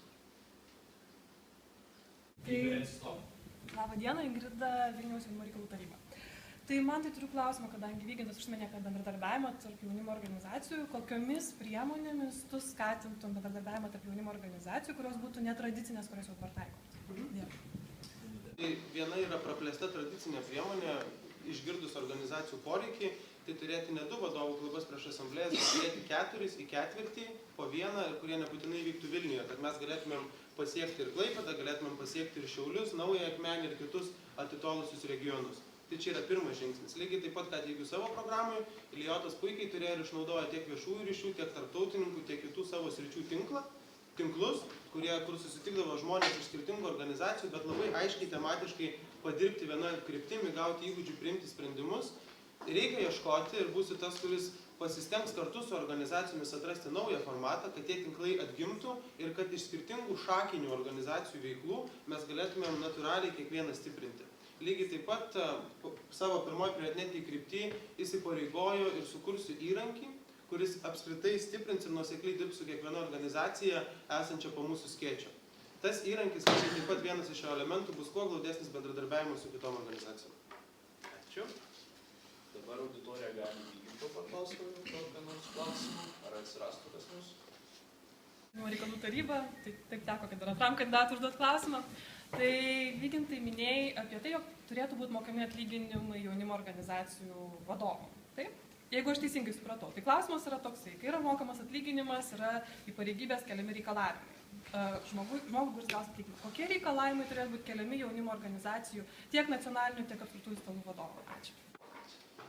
Labą dieną, Ingrida, Vilniaus jaunimo reikalų taryba. Tai man tai turiu klausimą, kadangi Vygintas užsiminė apie bendradarbiavimą tarp jaunimo organizacijų, kokiomis priemonėmis tu skatintum bendradarbiavimą tarp jaunimo organizacijų, kurios būtų netradicinės, kurios jau dabar taikomos? Tai viena yra praplėsta tradicinė priemonė, išgirdus organizacijų poreikį, tai turėti ne 2 vadovų klubas prieš asamblėjas, bet turėti 4 į ketvirtį, po vieną, kurie nebūtinai vyktų Vilniuje, kad mes galėtumėm pasiekti ir Klaipėdą, galėtumėm pasiekti ir Šiaulius, Naująją Akmenę ir kitus atitolusius regionus. Tai čia yra pirmas žingsnis. Lygiai taip pat, kad jeigu savo programai, Lijotas puikiai turėjo ir išnaudoja tiek viešųjų ryšių, tiek tarptautininkų, tiek kitų savo sričių tinklus, kur susitikdavo žmonės iš skirtingų organizacijų, bet labai aiškiai tematiškai padirbti vieną kryptimį, gauti įgūdžių, priimti sprendimus. Reikia ieškoti ir būsiu tas, kuris pasistengs kartu su organizacijomis atrasti naują formatą, kad tie tinklai atgimtų ir kad iš skirtingų šakinių organizacijų veiklų mes galėtumėm natūraliai kiekvieną stiprinti. Lygiai taip pat savo pirmoji prioritetinėj krypty įsipareigojo ir sukursiu įrankį, kuris apskritai stiprins ir nuosekliai dirbs su kiekviena organizacija esančia po mūsų skėčio. Tas įrankis, lygiai taip pat vienas iš jo elementų, bus kuo glaudesnis bendradarbiavimas su kitom organizacijom. Ačiū. Dabar auditorija gali Vyginto paklausti kokią nors klausimą, ar atsirastų kas nors? Jaunimo reikalų taryba, tai taip teko, kad ir antram kandidatui užduoti klausimą. Tai Vygintai minėjai apie tai, jog turėtų būti mokami atlyginimai jaunimo organizacijų vadovom. Taip? Jeigu aš teisingai supratau. Tai klausimas yra toksai, kai yra mokamas atlyginimas, yra į pareigybės keliami reikalavimai. Žmogui, kuris gaus atlyginimą. Kokie reikalavimai turėtų būti keliami jaunimo organizacijų tiek nacionalinių, tiek apskritųjų stalų vadovų? Ačiū.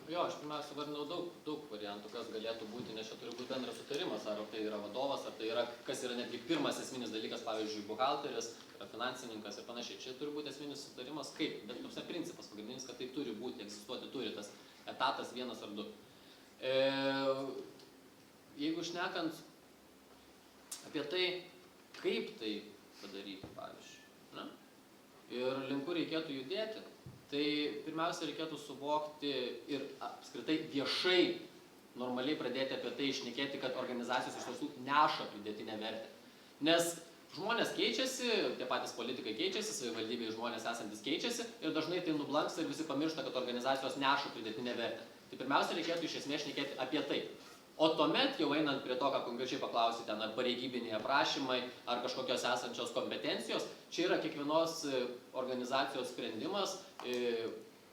Jo, aš pirmiausia vardinau daug variantų, kas galėtų būti, nes čia turi būti bendras sutarimas, ar tai yra vadovas, ar tai yra, kas yra netgi pirmas esminis dalykas, pavyzdžiui, buhalteris, yra finansininkas ir panašiai. Čia turi būti esminis sutarimas, kaip, bet principas pagrindinis, kad tai turi būti, egzistuoti turi tas etatas 1 ar 2. Jeigu šnekant apie tai, kaip tai padaryti, pavyzdžiui, ne? Ir link kur reikėtų judėti, tai pirmiausia reikėtų suvokti ir apskritai viešai normaliai pradėti apie tai šnekėti, kad organizacijos iš tiesų neša pridėtinę vertę. Nes žmonės keičiasi, tie patys politikai keičiasi, savivaldybėje žmonės esantis keičiasi ir dažnai tai nublanksta ir visi pamiršta, kad organizacijos neša pridėtinę vertę. Tai pirmiausia reikėtų iš esmės šnekėti apie tai. O tuomet jau einant prie to, ką konkrečiai paklausite, ar pareigybiniai aprašymai, ar kažkokios esančios kompetencijos, čia yra kiekvienos organizacijos sprendimas,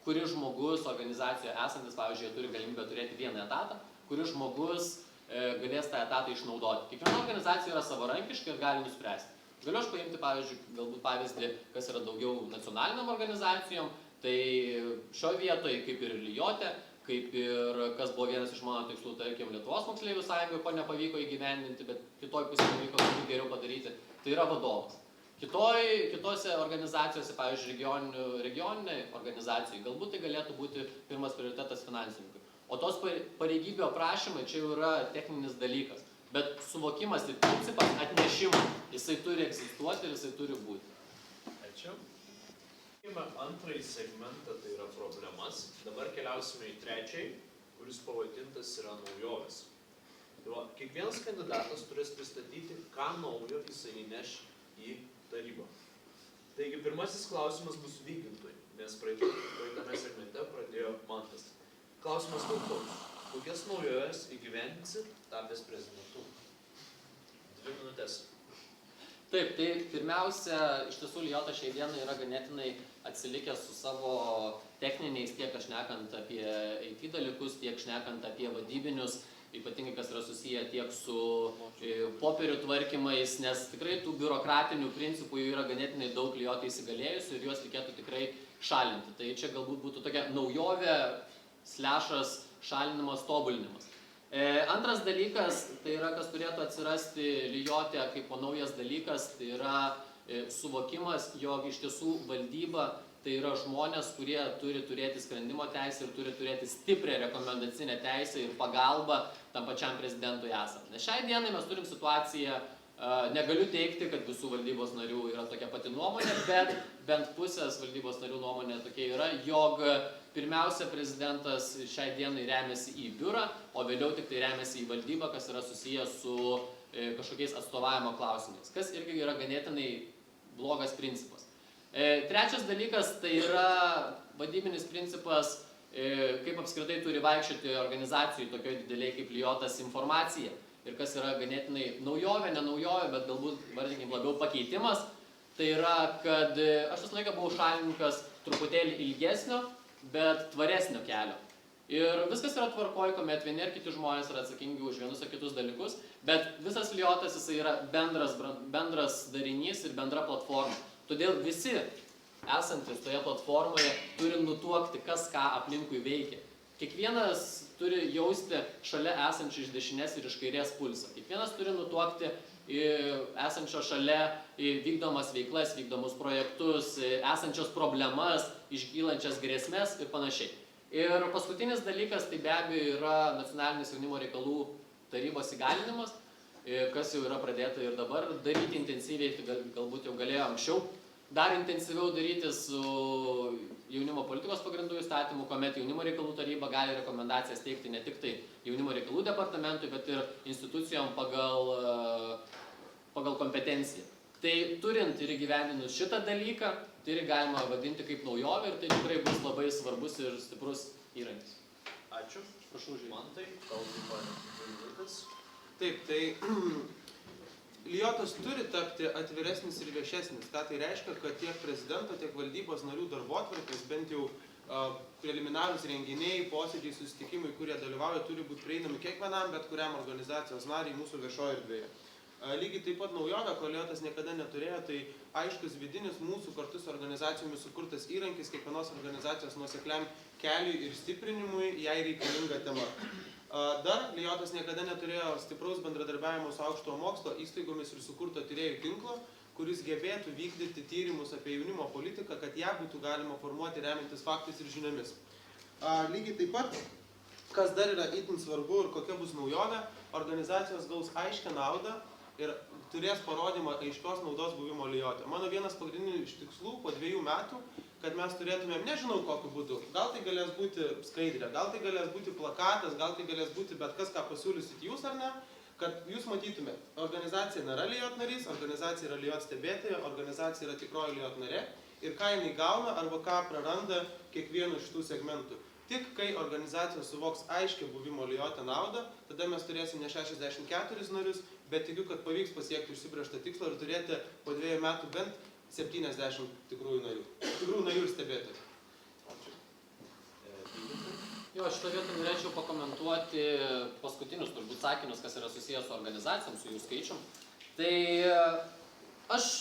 kuris žmogus organizacijoje esantis, pavyzdžiui, turi galimybę turėti vieną etatą, kuris žmogus galės tą etatą išnaudoti. Kiekviena organizacija yra savarankiška ir gali nuspręsti. Galiu aš paimti, pavyzdžiui, galbūt pavyzdį, kas yra daugiau nacionaliniam organizacijom, tai šio vietoje, kaip ir Lijote, kaip ir kas buvo vienas iš mano tikslų, tarkim, Lietuvos moksleivių sąjungoje, ko nepavyko įgyvendinti, bet kitoj pusėje pavyko galbūt geriau padaryti, tai yra vadovas. Kitose organizacijose, pavyzdžiui, regioniniai organizacijai, galbūt tai galėtų būti pirmas prioritetas finansininkui. O tos pareigybių aprašymai čia jau yra techninis dalykas, bet suvokimas ir principas atnešimo, jisai turi egzistuoti ir jisai turi būti. Ačiū. Antrąjį segmentą, tai yra problemas. Dabar keliausime į trečiąjį, kuris pavadintas yra naujovės. Kiekvienas kandidatas turės pristatyti, ką naujo jisai įneš į tarybą. Taigi pirmasis klausimas bus Vygintui, nes praeitame segmente pradėjo Mantas. Klausimas toks. Kokias naujoves įgyvendinsit tapęs prezidentu? 2 minutės. Taip, tai pirmiausia, iš tiesų Lijotas šiai dienai yra ganėtinai atsilikęs su savo techniniais, tiek šnekant apie IT dalykus, tiek šnekant apie vadybinius ypatingai kas yra susiję tiek su popierių tvarkymais, nes tikrai tų biurokratinių principų jau yra ganėtinai daug Lijote įsigalėjusių ir juos reikėtų tikrai šalinti. Tai čia galbūt būtų tokia naujovė / šalinimas, tobulinimas. Antras dalykas, tai yra, kas turėtų atsirasti Lijote kaip po naujas dalykas, tai yra suvokimas, jog iš tiesų valdyba tai yra žmonės, kurie turi turėti sprendimo teisę ir turi turėti stiprią rekomendacinę teisę ir pagalbą tam pačiam prezidentui esant. Nes šiai dienai mes turim situaciją, negaliu teigti, kad visų valdybos narių yra tokia pati nuomonė, bet bent pusės valdybos narių nuomonė tokia yra, jog pirmiausia prezidentas šiai dienai remiasi į biurą, o vėliau tik tai remiasi į valdybą, kas yra susijęs su kažkokiais atstovavimo klausimais, kas irgi yra ganėtinai blogas principas. Trečias dalykas tai yra vadybinis principas, kaip apskritai turi vaikščioti organizacijų tokioje didelėje kaip Lijotas informacija. Ir kas yra ganėtinai naujovė, ne naujovė, bet galbūt vardinkim labiau pakeitimas, tai yra, kad aš visą laiką buvau šalininkas truputėlį ilgesnio, bet tvaresnio kelio. Ir viskas yra tvarkoj, kuomet vieni ar kiti žmonės yra atsakingi už vienus ar kitus dalykus, bet visas Lijotas jisai yra bendras darinys ir bendra platforma. Todėl visi esantis toje platformoje turi nutuokti, kas ką aplinkui veikia. Kiekvienas turi jausti šalia esančių iš dešinės ir iš kairės pulsą. Kiekvienas turi nutuokti esančio šalia vykdomas veiklas, vykdomus projektus, esančios problemas, iškylančias grėsmės ir panašiai. Ir paskutinis dalykas tai be abejo yra Nacionalinis jaunimo reikalų tarybos įgalinimas, kas jau yra pradėta ir dabar daryti intensyviai, galbūt jau galėjo anksčiau, dar intensyviau daryti su jaunimo politikos pagrindų įstatymu, kuomet jaunimo reikalų taryba gali rekomendacijas teikti ne tik tai jaunimo reikalų departamentui, bet ir institucijom pagal kompetenciją. Tai turint ir įgyvendinus šitą dalyką, tai ir galima vadinti kaip naujovę ir tai tikrai bus labai svarbus ir stiprus įrankis. Ačiū. Prašau, Mantai, kalbant. Taip, tai Lijotas turi tapti atviresnis ir viešesnis. Ką tai reiškia, kad tiek prezidento, tiek valdybos narių darbotvarkės, bent jau preliminarūs renginiai, posėdžiai, susitikimai, kurie dalyvauja, turi būti prieinami kiekvienam, bet kuriam organizacijos nariai mūsų viešoje erdvėje. Lygiai taip pat naujovė, ko Lijotas niekada neturėjo, tai aiškus vidinis mūsų kartu su organizacijomis sukurtas įrankis kiekvienos organizacijos nuosekliam keliui ir stiprinimui, jai reikalinga tema. Dar Lijotas niekada neturėjo stipraus bendradarbiavimo su aukštojo mokslo įstaigomis ir sukurto tyrėjų tinklo, kuris gebėtų vykdyti tyrimus apie jaunimo politiką, kad ją būtų galima formuoti remintis faktais ir žiniomis. Lygiai taip pat, kas dar yra itin svarbu ir kokia bus naujovė, organizacijos gaus aiškę naudą ir turės parodymą aiškios naudos buvimo Lijote. Mano vienas pagrindinių iš tikslų po 2 metų, kad mes turėtumėm, nežinau kokiu būdu, gal tai galės būti skaidrė, gal tai galės būti plakatas, gal tai galės būti bet kas, ką pasiūlysit jūs ar ne, kad jūs matytumėt, organizacija nėra Lijot narys, organizacija yra Lijot stebėtoja, organizacija yra tikroji Lijot narė ir ką jinai gauna arba ką praranda kiekvienu iš tų segmentų. Tik kai organizacija suvoks aiškiai buvimo Lijote naudą, tada mes turėsim ne 64 narius, bet tikiu, kad pavyks pasiekti užsibrėžtą tikslą ir turėti po 2 metų bent 70 tikrųjų narių ir stebėtojų. Jo, šitą vietą norėčiau pakomentuoti paskutinius turbūt sakinius, kas yra susijęs su organizacijom, su jų skaičium. Tai aš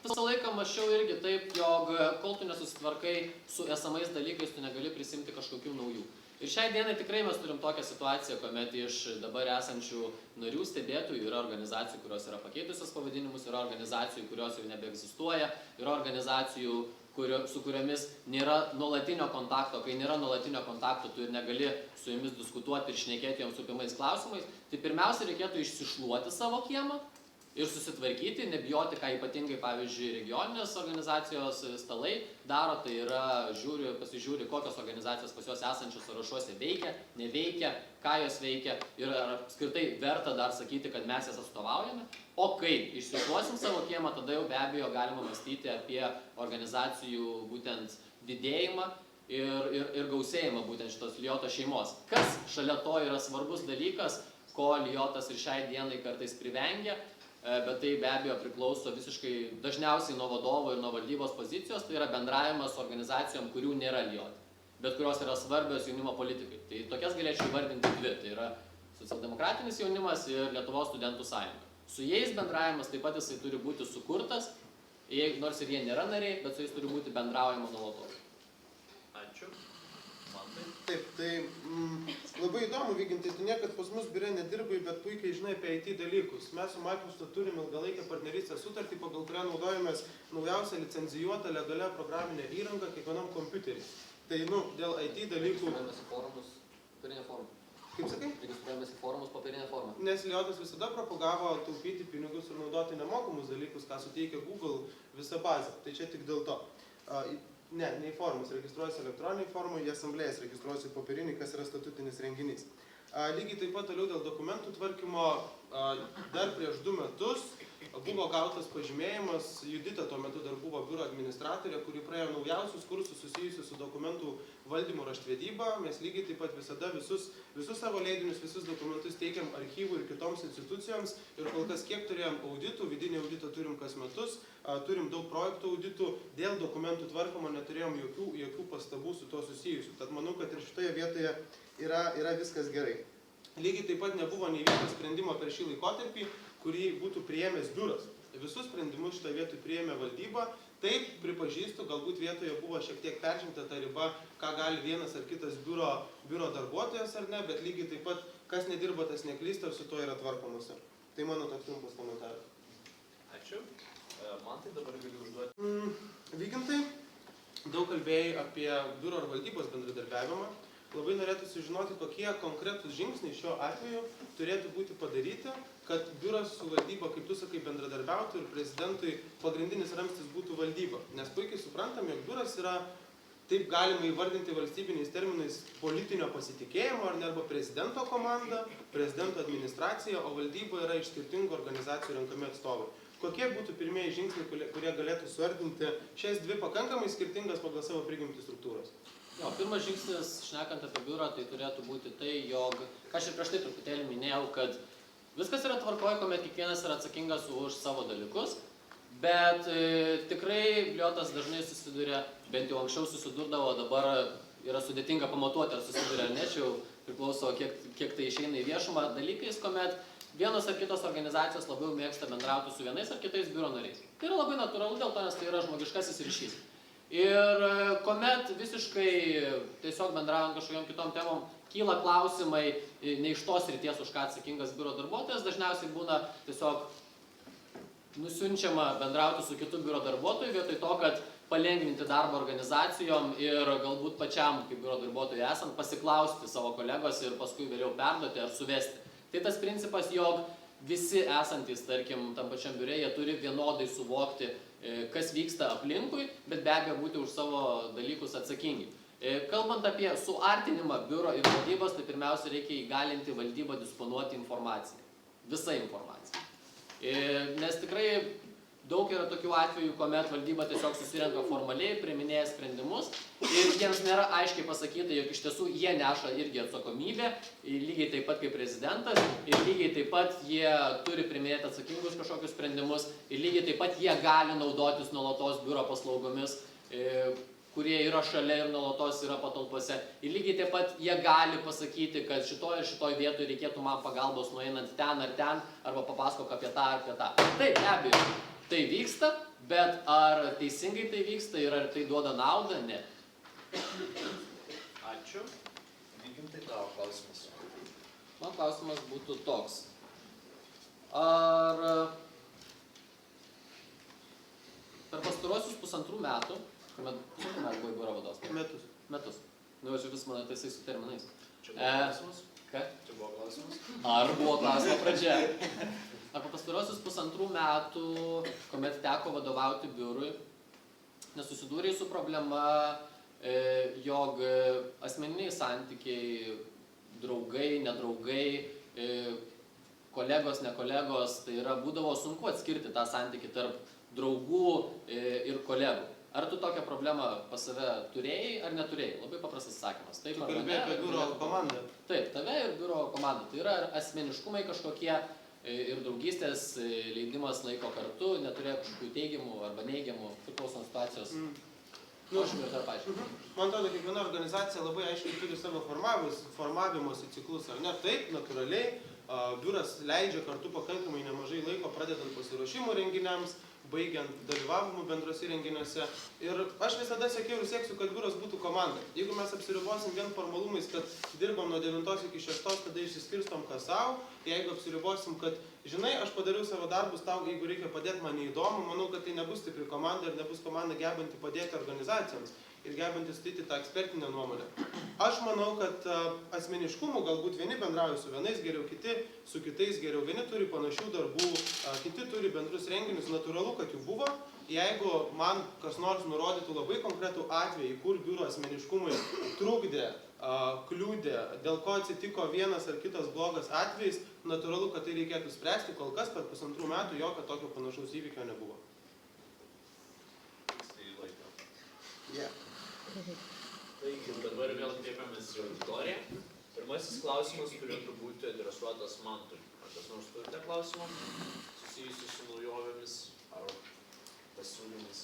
visą laiką mąsčiau irgi taip, jog kol tu nesusitvarkai su esamais dalykais, tu negali prisimti kažkokių naujų. Ir šiai dienai tikrai mes turim tokią situaciją, kuomet iš dabar esančių narių stebėtojų yra organizacijų, kurios yra pakeitusios pavadinimus, yra organizacijų, kurios jau nebeegzistuoja, yra organizacijų, su kuriomis nėra nuolatinio kontakto. Kai nėra nuolatinio kontakto, tu ir negali su jomis diskutuoti ir šnekėti joms rūpimais klausimais. Tai pirmiausia, reikėtų išsišluoti savo kiemą ir susitvarkyti, nebijoti, ką ypatingai, pavyzdžiui, regioninės organizacijos stalai daro, tai yra pasižiūri, kokios organizacijos pas juos esančios sąrašuose veikia, neveikia, ką jos veikia ir ar apskritai verta dar sakyti, kad mes jas atstovaujame. O kai išsišluosim savo kiemą, tada jau be abejo galima mąstyti apie organizacijų būtent didėjimą ir gausėjimą būtent šitos Lijoto šeimos. Kas šalia to yra svarbus dalykas, ko Lijotas ir šiai dienai kartais privengia, bet tai be abejo priklauso visiškai dažniausiai nuo vadovo ir nuo valdybos pozicijos, tai yra bendravimas su organizacijom, kurių nėra Lijote, bet kurios yra svarbios jaunimo politikai. Tai tokias galėčiau įvardinti 2, tai yra Socialdemokratinis jaunimas ir Lietuvos studentų sąjunga. Su jais bendravimas taip pat jisai turi būti sukurtas, nors ir jie nėra nariai, bet su jais turi būti bendraujama nuolatos. Ačiū. Mantai. Taip, tai labai įdomu, Vygintai, tu niekad pas mus biure nedirbai, bet puikiai žinai apie IT dalykus. Mes su Microsoft turim ilgalaikę partnerystę sutartį, pagal kurią naudojamės naujausią licencijuotą legalią programinę įrangą kiekvienam kompiuterį. Tai, dėl IT dalykų... Registruojamės į forumus popierinę formą. Kaip sakai? Registruojamės į forumus popierinę formą. Nes Liotas visada propagavo taupyti pinigus ir naudoti nemokamus dalykus, ką suteikia Google visą bazę. Tai čia tik dėl to. Ne į forumus registruojasi elektroniniai formai, į asamblėjas registruojasi popierinį, kas yra statutinis renginys. Lygiai taip pat toliau dėl dokumentų tvarkymo, dar prieš 2 metus buvo gautas pažymėjimas, Judita tuo metu dar buvo biuro administratorė, kuri praėjo naujausius kursus susijusius su dokumentų valdymo raštvedyba. Mes lygiai taip pat visada visus savo leidinius, visus dokumentus teikiam archyvų ir kitoms institucijoms. Ir kol kas kiek turėjom auditų, vidinį auditą turim kas metus, turim daug projektų auditų, dėl dokumentų tvarkymo neturėjom jokių pastabų su tuo susijusių. Tad manau, kad ir šitoje vietoje yra viskas gerai. Lygiai taip pat nebuvo nei vieno sprendimo per šį laikotarpį, kurį būtų priėmęs biuras. Visus sprendimus šitoje vietoje priėmė valdyba. Taip, pripažįstu, galbūt vietoje buvo šiek tiek peržengta ta riba, ką gali vienas ar kitas biuro darbuotojas ar ne, bet lygiai taip pat, kas nedirba, tas neklysta ir su to yra tvarkomasi. Tai mano toks trumpas komentaras. Ačiū. Man tai dabar galiu užduoti. Vygintai, daug kalbėjai apie biuro ar valdybos bendradarbiavimą. Labai norėtų sužinoti, kokie konkretūs žingsniai šiuo atveju turėtų būti padaryti, kad biuras su valdyba, kaip tu sakai, bendradarbiautų ir prezidentui pagrindinis ramstis būtų valdyba. Nes puikiai suprantam, jog biuras yra, taip galima įvardinti valstybiniais terminais, politinio pasitikėjimo arba prezidento komanda, prezidento administracija, o valdyba yra iš skirtingų organizacijų renkami atstovai. Kokie būtų pirmieji žingsniai, kurie galėtų suardinti šias 2 pakankamai skirtingas pagal savo prigimtį struktūras? Pirmas žingsnis, šnekant apie biurą, tai turėtų būti tai, jog, ką aš ir prieš tai truputėlį minėjau, kad viskas yra tvarkoje, kuomet kiekvienas yra atsakingas už savo dalykus, bet tikrai Liotas dažnai susiduria, bent jau anksčiau susidurdavo, dabar yra sudėtinga pamatuoti, ar susiduria ar ne, čia jau priklauso, kiek tai išeina į viešumą dalykais, kuomet vienos ar kitos organizacijos labiau mėgsta bendrauti su vienais ar kitais biuro nariais. Tai yra labai natūralu dėl to, nes tai yra žmogiškasis ryšys. Ir kuomet visiškai tiesiog bendraujant kažkokiom kitom temom kyla klausimai ne iš tos srities, už ką atsakingas biuro darbuotojas, dažniausiai būna tiesiog nusiunčiama bendrauti su kitu biuro darbuotoju vietoj to, kad palengvinti darbą organizacijom ir galbūt pačiam, kaip biuro darbuotojui esant, pasiklausti savo kolegos ir paskui vėliau perduoti ar suvesti. Tai tas principas, jog visi esantys, tarkim, tam pačiam biure, jie turi vienodai suvokti, kas vyksta aplinkui, bet be abejo būti už savo dalykus atsakingi. Kalbant apie suartinimą biuro ir valdybos, tai pirmiausia reikia įgalinti valdybą disponuoti informaciją. Visą informaciją. Nes tikrai daug yra tokių atvejų, kuomet valdyba tiesiog susirenka formaliai, priiminėja sprendimus ir jiems nėra aiškiai pasakyta, jog iš tiesų jie neša irgi atsakomybę, lygiai taip pat kaip prezidentas, ir lygiai taip pat jie turi priiminėti atsakingus kažkokius sprendimus, ir lygiai taip pat jie gali naudotis nuolatos biuro paslaugomis, kurie yra šalia ir nuolatos yra patalpose. Ir lygiai taip pat jie gali pasakyti, kad šitoj vietoj reikėtų man pagalbos nueinant ten ar ten, arba papasakok apie tą ar apie tą. Taip, be abejo. Tai vyksta, bet ar teisingai tai vyksta ir ar tai duoda naudą? Ne. Ačiū. Vygintai, tavo klausimas. Man klausimas būtų toks. Ar per pastaruosius 1,5 metų, kuomet pusantrų metų buvai biuro vadovas? Metus. Nu, aš vis manau, taisai su terminais. Čia buvo klausimas? Ką? Čia buvo klausimas? Ar buvo klausimo pradžia? Ar po pastarosius 1,5 metų, kuomet teko vadovauti biurui, nesusidūrei su problema, jog asmeniniai santykiai, draugai, nedraugai, kolegos, ne kolegos, tai yra būdavo sunku atskirti tą santykį tarp draugų ir kolegų. Ar tu tokią problemą pas save turėjai ar neturėjai? Labai paprastas atsakymas. Taip, tu kalbėjai apie biuro komandą. Taip, tave ir biuro komandą. Tai yra asmeniškumai kažkokie ir draugystės leidimas laiko kartu, neturėjo kažkokių teigiamų arba neigiamų, priklauso nuo situacijos. Aš ir dar paaiškinsiu. Man atrodo, kiekviena organizacija labai aiškiai turi savo formavimosi ciklus, ar ne? Taip, natūraliai, biuras leidžia kartu pakankamai nemažai laiko, pradedant pasiruošimo renginiams, baigiant dalyvavimu bendrose renginiuose. Ir aš visada siekiau ir sieksiu, kad biuras būtų komanda. Jeigu mes apsiribosim vien formalumais, kad dirbam nuo 9 iki 6, tada išsiskirstom kas savo, jeigu apsiribosim, kad žinai, aš padariau savo darbus tau, jeigu reikia padėti, man neįdomu, manau, kad tai nebus stipri komanda ir nebus komanda gebanti padėti organizacijoms ir gebanti suteikti tą ekspertinę nuomonę. Aš manau, kad asmeniškumų galbūt vieni bendrauja su vienais geriau, kiti su kitais geriau, vieni turi panašių darbų, kiti turi bendrus renginius, natūralu, kad jų buvo. Jeigu man kas nors nurodytų labai konkretų atvejį, kur biuro asmeniškumai trukdė, kliūdė, dėl ko atsitiko vienas ar kitas blogas atvejis, natūralu, kad tai reikėtų spręsti, kol kas per 1,5 metų jokio tokio panašaus įvykio nebuvo. Taigi, dabar vėl kreipiamės į auditoriją. Pirmasis klausimas turėtų būti adresuotas Mantui. Ar kas nors turite klausimą susijusiu su naujovėmis ar pasiūlymais?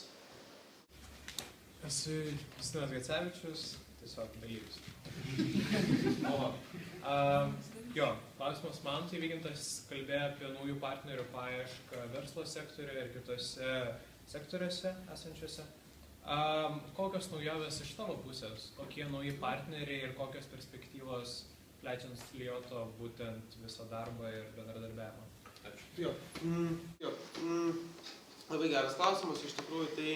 Esu Justinas Gacevičius, tiesiog dalyvis. Jo, klausimas Mantui. Vygintas kalbėjo apie naujų partnerių paiešką verslo sektoriuje ir kitose sektoriuose esančiuose. Kokios naujovės iš tavo pusės, kokie nauji partneriai ir kokios perspektyvos plečiant Lioto būtent visą darbą ir bendradarbiavimą? Ačiū. Labai geras klausimas, iš tikrųjų, tai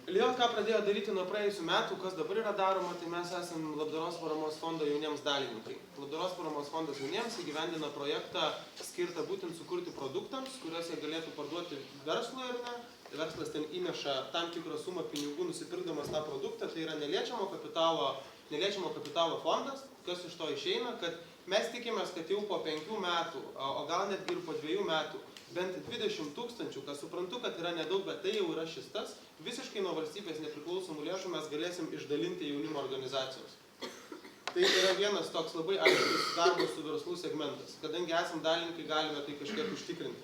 Liot ką pradėjo daryti nuo praėjusių metų, kas dabar yra daroma, tai mes esame Labdaros paramos fondo jauniems dalininkai. Labdaros paramos fondas jauniems įgyvendina projektą skirtą būtent sukurti produktams, kuriuos jie galėtų parduoti verslui ar ne. Verslas ten įneša tam tikrą sumą pinigų nusipirkdamas tą produktą, tai yra neliečiamo kapitalo fondas. Kas iš to išeina, kad mes tikimės, kad jau po 5 metų, o gal netgi ir po 2 metų, bent 20 000, kas suprantu, kad yra nedaug, bet tai jau yra šis tas, visiškai nuo valstybės nepriklausomų lėšų mes galėsim išdalinti jaunimo organizacijoms. Tai yra vienas toks labai aiškus darbo su verslu segmentas. Kadangi esam dalininkai, galime tai kažkiek užtikrinti.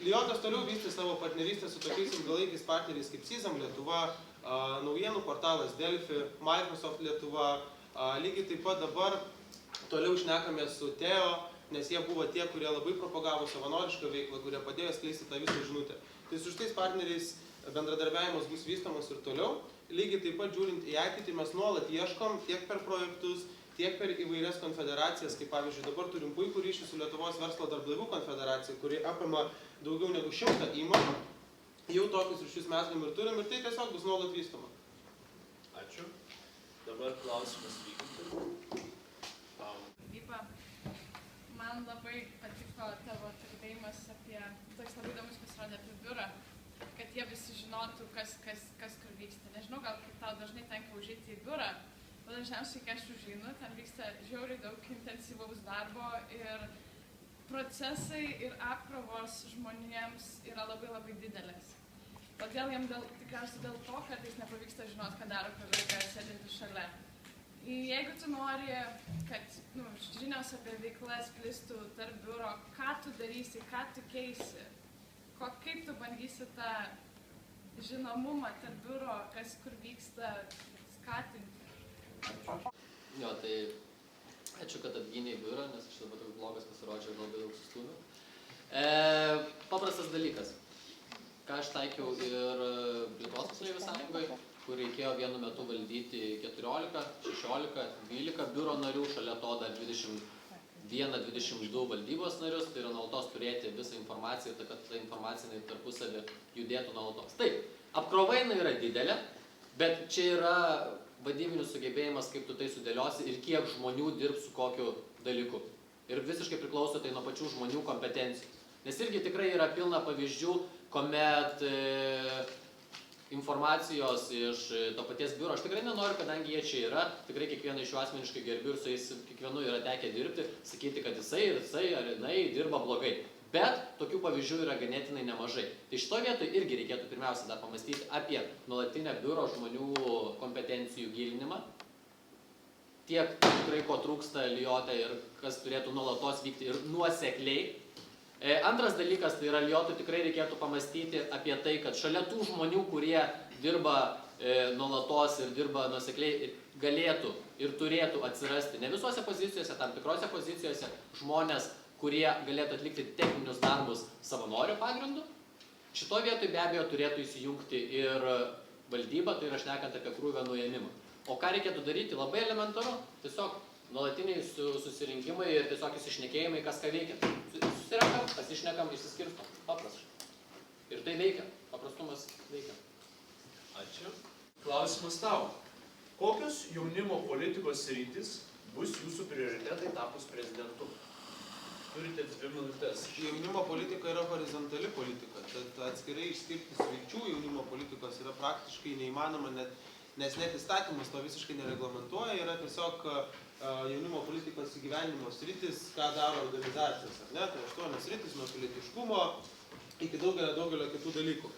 Liotas toliau vystė savo partnerystę su tokiais ilgalaikiais partneriais kaip Sysam Lietuva, naujienų portalas Delfi, Microsoft Lietuva, lygiai taip pat dabar toliau šnekamės su Teo, nes jie buvo tie, kurie labai propagavo savanorišką veiklą, kurie padėjo skleisti tą visą žinutę. Tai su šitais partneriais bendradarbiavimas bus vystomas ir toliau. Lygiai taip pat žiūrint į ateitį mes nuolat ieškom tiek per projektus, tiek per įvairias konfederacijas, kaip pavyzdžiui dabar turim puikų ryšį su Lietuvos verslo darbdavių konfederacija, kuri apima daugiau negu 100 įmonių. Jau tokius ryšius mes ir turim ir tai tiesiog bus nuolat vystoma. Ačiū. Dabar klausimas Vygintui. Man labai patiko tavo kalbėjimas apie, toks labai įdomus pasirodė apie biurą, kad jie visi žinotų, kas kur vyksta. Nežinau, gal kaip tau dažnai tenka užeiti į biurą, bet dažniausiai, kai aš užeinu, ten vyksta žiauriai daug intensyvaus darbo ir procesai ir apkrovos žmonėms yra labai didelės. Todėl jiems tikriausiai dėl to, kad jis nepavyksta žinot, ką daro kolega sėdinti šalia. Jeigu tu nori, kad žinios apie veiklas plistų tarp biuro, ką tu darysi, ką tu keisi, kaip tu bandysi tą žinomumą tarp biuro, kas kur vyksta, skatinti? Jo, tai ačiū, kad atgynei biurą, nes aš dabar toks blogas pasirodžiau ir labai daug sustūmiau. Paprastas dalykas, ką aš taikiau ir Lietuvos moksleivių sąjungoje, kur reikėjo vienu metu valdyti 14, 16, 12 biuro narių, šalia to dar 21-22 valdybos narius, tai yra nuolatos turėti visą informaciją, kad ta informacija tarpusavį judėtų nuolatos. Taip, apkrova yra didelė, bet čia yra vadybinis sugebėjimas, kaip tu tai sudėliosi ir kiek žmonių dirbs su kokiu dalyku. Ir visiškai priklauso tai nuo pačių žmonių kompetencijų. Nes irgi tikrai yra pilna pavyzdžių, kuomet informacijos iš to paties biuro, aš tikrai nenoriu, kadangi jie čia yra, tikrai kiekvieną iš jų asmeniškai gerbiu ir su jais kiekvienu yra tekę dirbti, sakyti, kad jisai ar jinai dirba blogai. Bet tokių pavyzdžių yra ganėtinai nemažai. Tai šito vietoj irgi reikėtų pirmiausia dar pamastyti apie nuolatinę biuro žmonių kompetencijų gilinimą, tiek tikrai ko trūksta Liote ir kas turėtų nuolatos vykti ir nuosekliai. Antras dalykas, tai yra Liotui tikrai reikėtų pamastyti apie tai, kad šalia tų žmonių, kurie dirba nuolatos ir dirba nuosekliai, galėtų ir turėtų atsirasti ne visose pozicijose, tam tikrose pozicijose žmonės, kurie galėtų atlikti techninius darbus savanorių pagrindų. Šito vietoj be abejo turėtų įsijungti ir valdyba, tai yra šnekant apie krūvio nuėmimą. O ką reikėtų daryti? Labai elementaru, tiesiog nuolatiniai susirinkimai ir tiesiog įsišnekėjimai, kas ką veikia. Susirenkam, pasišnekam, išsiskirstom. Paprastai. Ir tai veikia. Paprastumas veikia. Ačiū. Klausimas tau. Kokios jaunimo politikos sritys bus jūsų prioritetai tapus prezidentu? Turite 2 minutės. Jaunimo politika yra horizontali politika, tad atskirai išskirti sričių jaunimo politikos yra praktiškai neįmanoma, nes net įstatymas to visiškai nereglamentuoja, yra tiesiog jaunimo politikos įgyvendinimo sritis, ką daro organizacijos, ar ne? Tai 8 sritis nuo pilietiškumo iki daugelio kitų dalykų.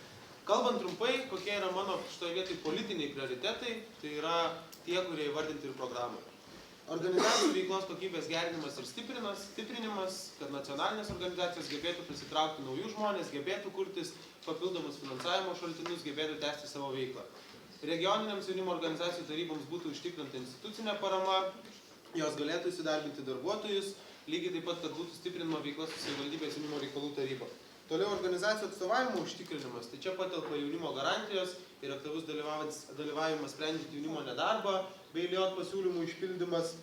Kalbant trumpai, kokie yra mano šitoje vietoj politiniai prioritetai, tai yra tie, kurie įvardinti ir programoje. Organizacijų veiklos kokybės gerinimas ir stiprinimas, kad nacionalinės organizacijos gebėtų prisitraukti naujų žmonės, gebėtų kurtis papildomus finansavimo šaltinius, gebėtų tęsti savo veiklą. Regioninėms jaunimo organizacijų taryboms būtų užtikrinta institucinė parama, jos galėtų įsidarbinti darbuotojus, lygiai taip pat, kad būtų stiprinama veikla su savivaldybės jaunimo reikalų taryba. Toliau organizacijų atstovavimo užtikrinimas, tai čia patelpa jaunimo garantijos ir aktyvus dalyvavimas sprendžiant jaunimo nedarbą bei LIOT pasiūlymų išpildymas,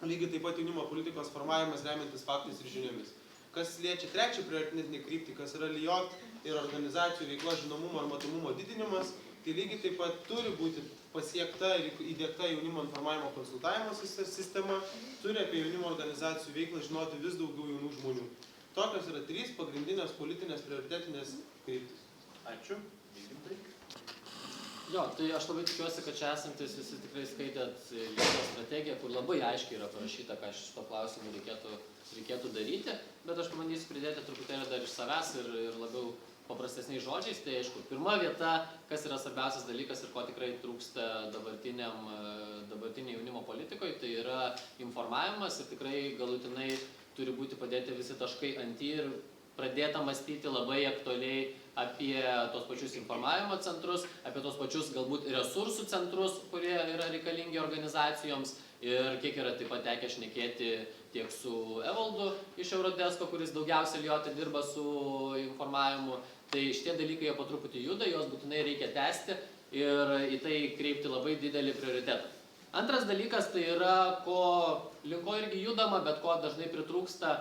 lygiai taip pat jaunimo politikos formavimas remiantis faktais ir žiniomis. Kas liečia trečią prioritetinį kryptį, kas yra LIOT ir organizacijų veiklos žinomumo ir matomumo didinimas, tai lygiai taip pat turi būti pasiekta ir įdiegta jaunimo informavimo konsultavimo sistema, turi apie jaunimo organizacijų veiklą žinoti vis daugiau jaunų žmonių. Tokios yra 3 pagrindinės politinės prioritetinės kryptys. Ačiū. Vygintai. Jo, tai aš labai tikiuosi, kad čia esantis visi tikrai skaitėt LIOT strategiją, kur labai aiškiai yra parašyta, ką šito klausimu reikėtų daryti, bet aš pabandysiu pridėti truputėlį dar iš savęs ir labiau paprastesniais žodžiais. Tai aišku, pirma vieta, kas yra svarbiausias dalykas ir ko tikrai trūksta dabartinėje jaunimo politikoje, tai yra informavimas ir tikrai galutinai turi būti padėti visi taškai ant I ir pradėta mąstyti labai aktualiai apie tos pačius informavimo centrus, apie tos pačius galbūt resursų centrus, kurie yra reikalingi organizacijoms ir kiek yra taip pat tekę šnekėti tiek su Evaldu iš Eurodesko, kuris daugiausiai LIOT dirba su informavimu. Tai šitie dalykai po truputį juda, juos būtinai reikia tęsti ir į tai kreipti labai didelį prioritetą. Antras dalykas tai yra, ko linko irgi judama, bet ko dažnai pritrūksta,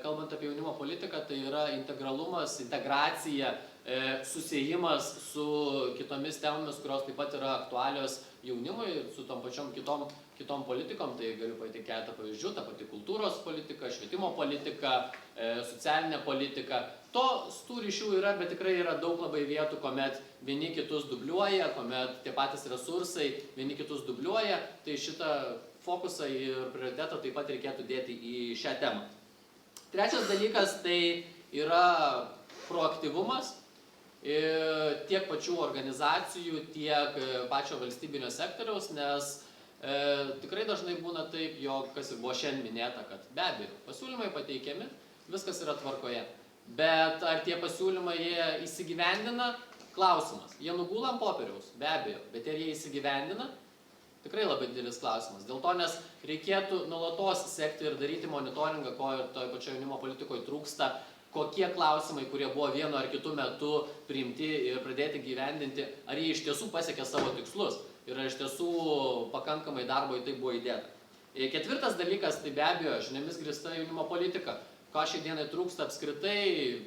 kalbant apie jaunimo politiką, tai yra integralumas, integracija, susiejimas su kitomis temomis, kurios taip pat yra aktualios jaunimui, su tom pačiom kitom politikom. Tai galiu pateikti keletą pavyzdžių, ta pati kultūros politika, švietimo politika, socialinė politika. Tų ryšių yra, bet tikrai yra daug labai vietų, kuomet vieni kitus dubliuoja, kuomet tie patys resursai vieni kitus dubliuoja. Tai šitą fokusą ir prioritetą taip pat reikėtų dėti į šią temą. Trečias dalykas tai yra proaktyvumas tiek pačių organizacijų, tiek pačio valstybinio sektoriaus, nes tikrai dažnai būna taip, jog kas ir buvo šiandien minėta, kad be abejo pasiūlymai pateikiami, viskas yra tvarkoje. Bet ar tie pasiūlymai jie įsigyvendina? Klausimas. Jie nugula ant popieriaus, be abejo, bet ar jie įsigyvendina? Tikrai labai didelis klausimas. Dėl to, nes reikėtų nuolatos sekti ir daryti monitoringą, ko ir toje pačioje jaunimo politikoje trūksta, kokie klausimai, kurie buvo vienu ar kitu metu priimti ir pradėti gyvendinti, ar jie iš tiesų pasiekė savo tikslus ir ar iš tiesų pakankamai darbo į tai buvo įdėta. Ketvirtas dalykas, tai be abejo, žiniomis grįsta jaunimo politika. Ko šiai dienai trūksta apskritai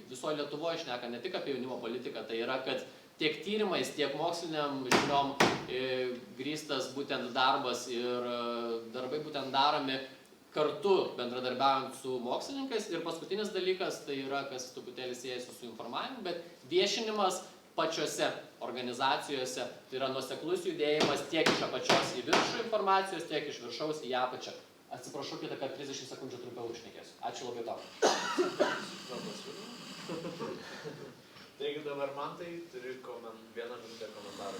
visoje Lietuvoje, šneka ne tik apie jaunimo politiką, tai yra, kad tiek tyrimais, tiek moksliniam žiniom grįstas būtent darbas ir darbai būtent daromi kartu bendradarbiaujant su mokslininkais. Ir paskutinis dalykas, tai yra, kas truputėlį siejasi su informavimu, bet viešinimas pačiose organizacijose, tai yra nuoseklus judėjimas tiek iš apačios į viršų informacijos, tiek iš viršaus į apačią. Atsiprašau, kitą kartą 30 sekundžių trumpiau užšnekėsiu. Ačiū labai tau. Taigi dabar man tai turi 1 minutę komentarų.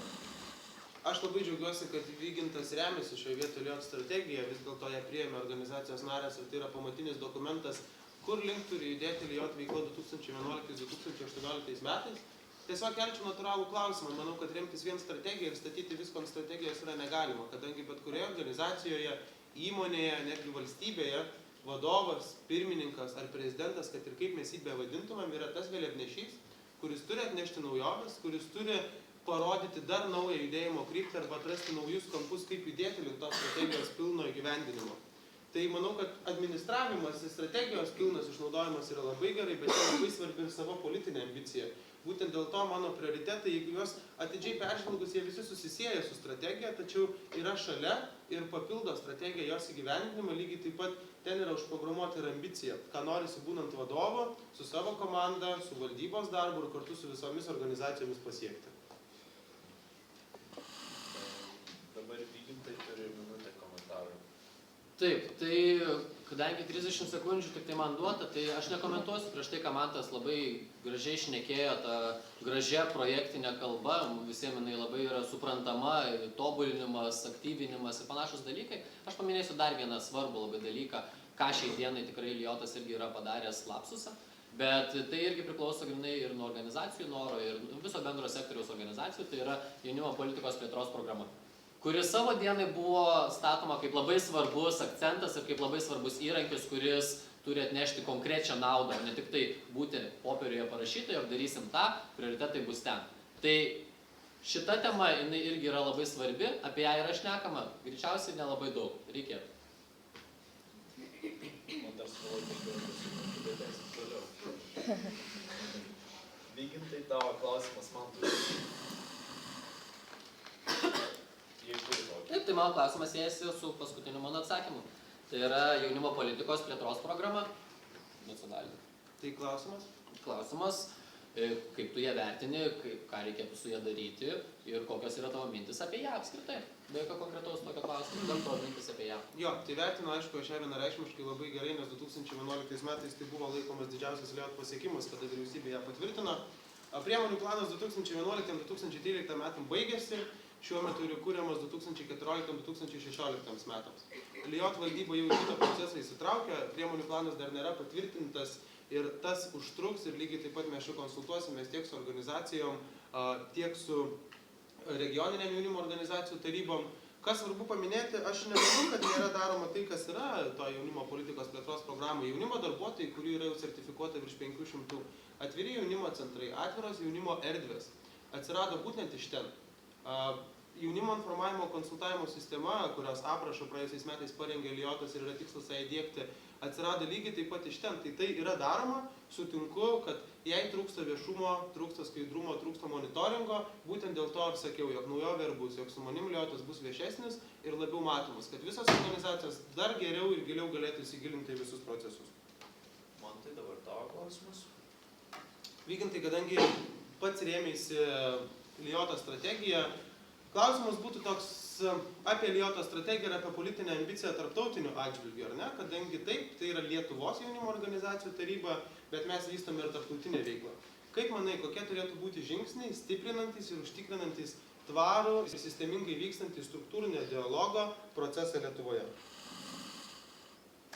Aš labai džiaugiuosi, kad Vygintas remiasi šioje vietoje LIOT strategiją, vis dėlto ją priėmė organizacijos narės ir tai yra pamatinis dokumentas, kur link turi judėti LIOT veikla 2011-2018 metais. tiesiog kelčiau natūralų klausimą. Manau, kad remtis vien strategiją ir statyti visko ant strategijos yra negalima, kadangi bet kurioje organizacijoje, įmonėje, netgi valstybėje, vadovas, pirmininkas ar prezidentas, kad ir kaip mes jį bevadintumėm, yra tas vėliavnešys, kuris turi atnešti naujoves, kuris turi parodyti dar naują judėjimo kryptį arba atrasti naujus kampus, kaip judėti link tos strategijos pilno įgyvendinimo. Tai manau, kad administravimas ir strategijos pilnas išnaudojimas yra labai gerai, bet yra labai svarbi ir savo politinė ambicija. Būtent dėl to mano prioritetai, jeigu juos atidžiai peržvelgus, jie visi susisieja su strategija, tačiau yra šalia ir papildo strategiją jos įgyvendinimą, lygiai taip pat ten yra užprogramuota ir ambicija, ką norisi būnant vadovo, su savo komanda, su valdybos darbu ir kartu su visomis organizacijomis pasiekti. Dabar Vygintai turi minutę komentarų. Taip, tai kadangi 30 sekundžių tik tai man duota, tai aš nekomentuosiu prieš tai, ką Mantas labai gražiai šnekėjo, tą gražią projektinę kalbą, visiems jinai labai yra suprantama, tobulinimas, aktyvinimas ir panašus dalykai. Aš paminėsiu dar vieną svarbų labai dalyką, ką šiai dienai tikrai Liotas irgi yra padaręs lapsusą, bet tai irgi priklauso grynai ir nuo organizacijų noro, ir viso bendro sektoriaus organizacijų, tai yra jaunimo politikos plėtros programa, kuri savo dienai buvo statoma kaip labai svarbus akcentas ir kaip labai svarbus įrankis, kuris turi atnešti konkrečią naudą, o ne tik tai būti popieriuje parašyta, jog darysim tą, prioritetai bus ten. Tai šita tema jinai irgi yra labai svarbi, apie ją yra šnekama, greičiausiai nelabai daug, reikėtų. Man dar suvalgyti toliau. Vygintai, tavo klausimas man turi. Taip, tai mano klausimas siejasi su paskutiniu mano atsakymu. Tai yra jaunimo politikos plėtros programa nacionalinė. Tai klausimas? Klausimas, kaip tu ją vertini, ką reikėtų su ją daryti ir kokios yra tavo mintis apie ją apskritai. Be jokio konkretaus tokio klausimo, dar tavo mintis apie ją. Jo, tai vertinu, aišku, aš ją vienareikšmiškai labai gerai, nes 2011 metais tai buvo laikomas didžiausias Liot pasiekimas, kada vyriausybė ją patvirtino. Priemonių planas 2011-2013 metam baigėsi, šiuo metu yra kūriamas 2014-2016 metams. Liot valdyba jau į šitą procesą įsitraukia, priemonių planas dar nėra patvirtintas ir tas užtruks ir lygiai taip pat mes šiuo konsultuosimės tiek su organizacijom, tiek su regioninėm jaunimo organizacijų tarybom. Kas svarbu paminėti, aš nemanau, kad nėra daroma tai, kas yra to jaunimo politikos plėtros programų. Jaunimo darbuotojai, kurių yra jau sertifikuota virš 500, atviri jaunimo centrai, atviros jaunimo erdvės, atsirado būtent iš ten. Jaunimo informavimo konsultavimo sistema, kurios aprašo praėjusiais metais parengė Liotas ir yra tikslas ją įdiegti, atsirado lygiai taip pat iš ten. Tai yra daroma, sutinku, kad jei trūksta viešumo, trūksta skaidrumo, trūksta monitoringo, būtent dėl to ir sakiau, jog naujovė ir bus, jog su manim Liotas bus viešesnis ir labiau matomas, kad visos organizacijos dar geriau ir giliau galėtų įsigilinti į visus procesus. Man tai dabar tavo klausimas. Vygintai, kadangi pats rėmėsi Lioto strategiją, klausimas būtų toks apie Lioto strategiją ir apie politinę ambiciją tarptautinių atžvilgių, ar ne? Kadangi taip, tai yra Lietuvos jaunimo organizacijų taryba, bet mes vystome ir tarptautinę veiklą. Kaip manai, kokie turėtų būti žingsniai, stiprinantis ir užtikrinantis tvarų ir sistemingai vykstantį struktūrinio dialogo procesą Lietuvoje?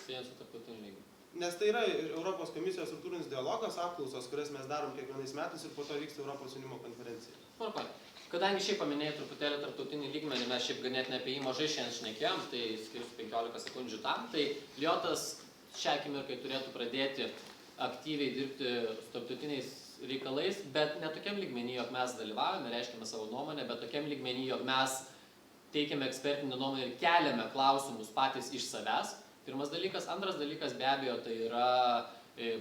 Siejant su tarptautiniu lygiu. Nes tai yra Europos komisijos struktūrinis dialogas, apklausos, kurias mes darom kiekvienais metais ir po to vyksta Europos jaunimo konferencija. Tvarkoj. Kadangi šiaip paminėjai truputėlį tarptautinį lygmenį, mes šiaip ganėtinai apie jį mažai šiandien šnekėjom, tai skirsiu 15 sekundžių tam. Tai Liotas šią akimirką turėtų pradėti aktyviai dirbti su tarptautiniais reikalais, bet ne tokiam lygmenį, jog mes dalyvaujame, reiškiame savo nuomonę, bet tokiam lygmenį, jog mes teikiame ekspertinę nuomonę ir keliame klausimus patys iš savęs. Pirmas dalykas. Antras dalykas be abejo tai yra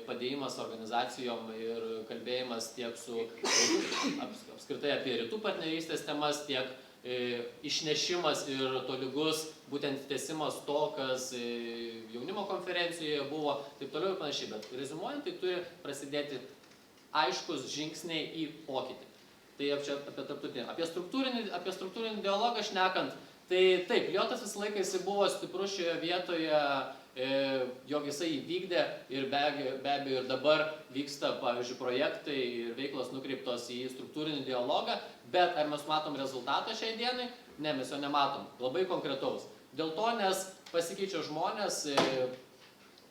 padėjimas organizacijom ir kalbėjimas tiek su apskritai apie rytų partnerystės temas, tiek išnešimas ir tolygus būtent tęsimas to, kas jaunimo konferencijoje buvo, taip toliau ir panašiai. Bet reziumuojant, tai turi prasidėti aiškus žingsniai į pokytį. Tai čia apie tarptautinį. Apie struktūrinį dialogą šnekant, tai taip, Liotas visą laiką jisai buvo stiprus šioje vietoje, jog jisai įvykdė ir be abejo ir dabar vyksta, pavyzdžiui, projektai ir veiklos nukreiptos į struktūrinį dialogą, bet ar mes matom rezultatą šiai dienai? Ne, mes jo nematom. Labai konkretaus. Dėl to, nes pasikeičia žmonės,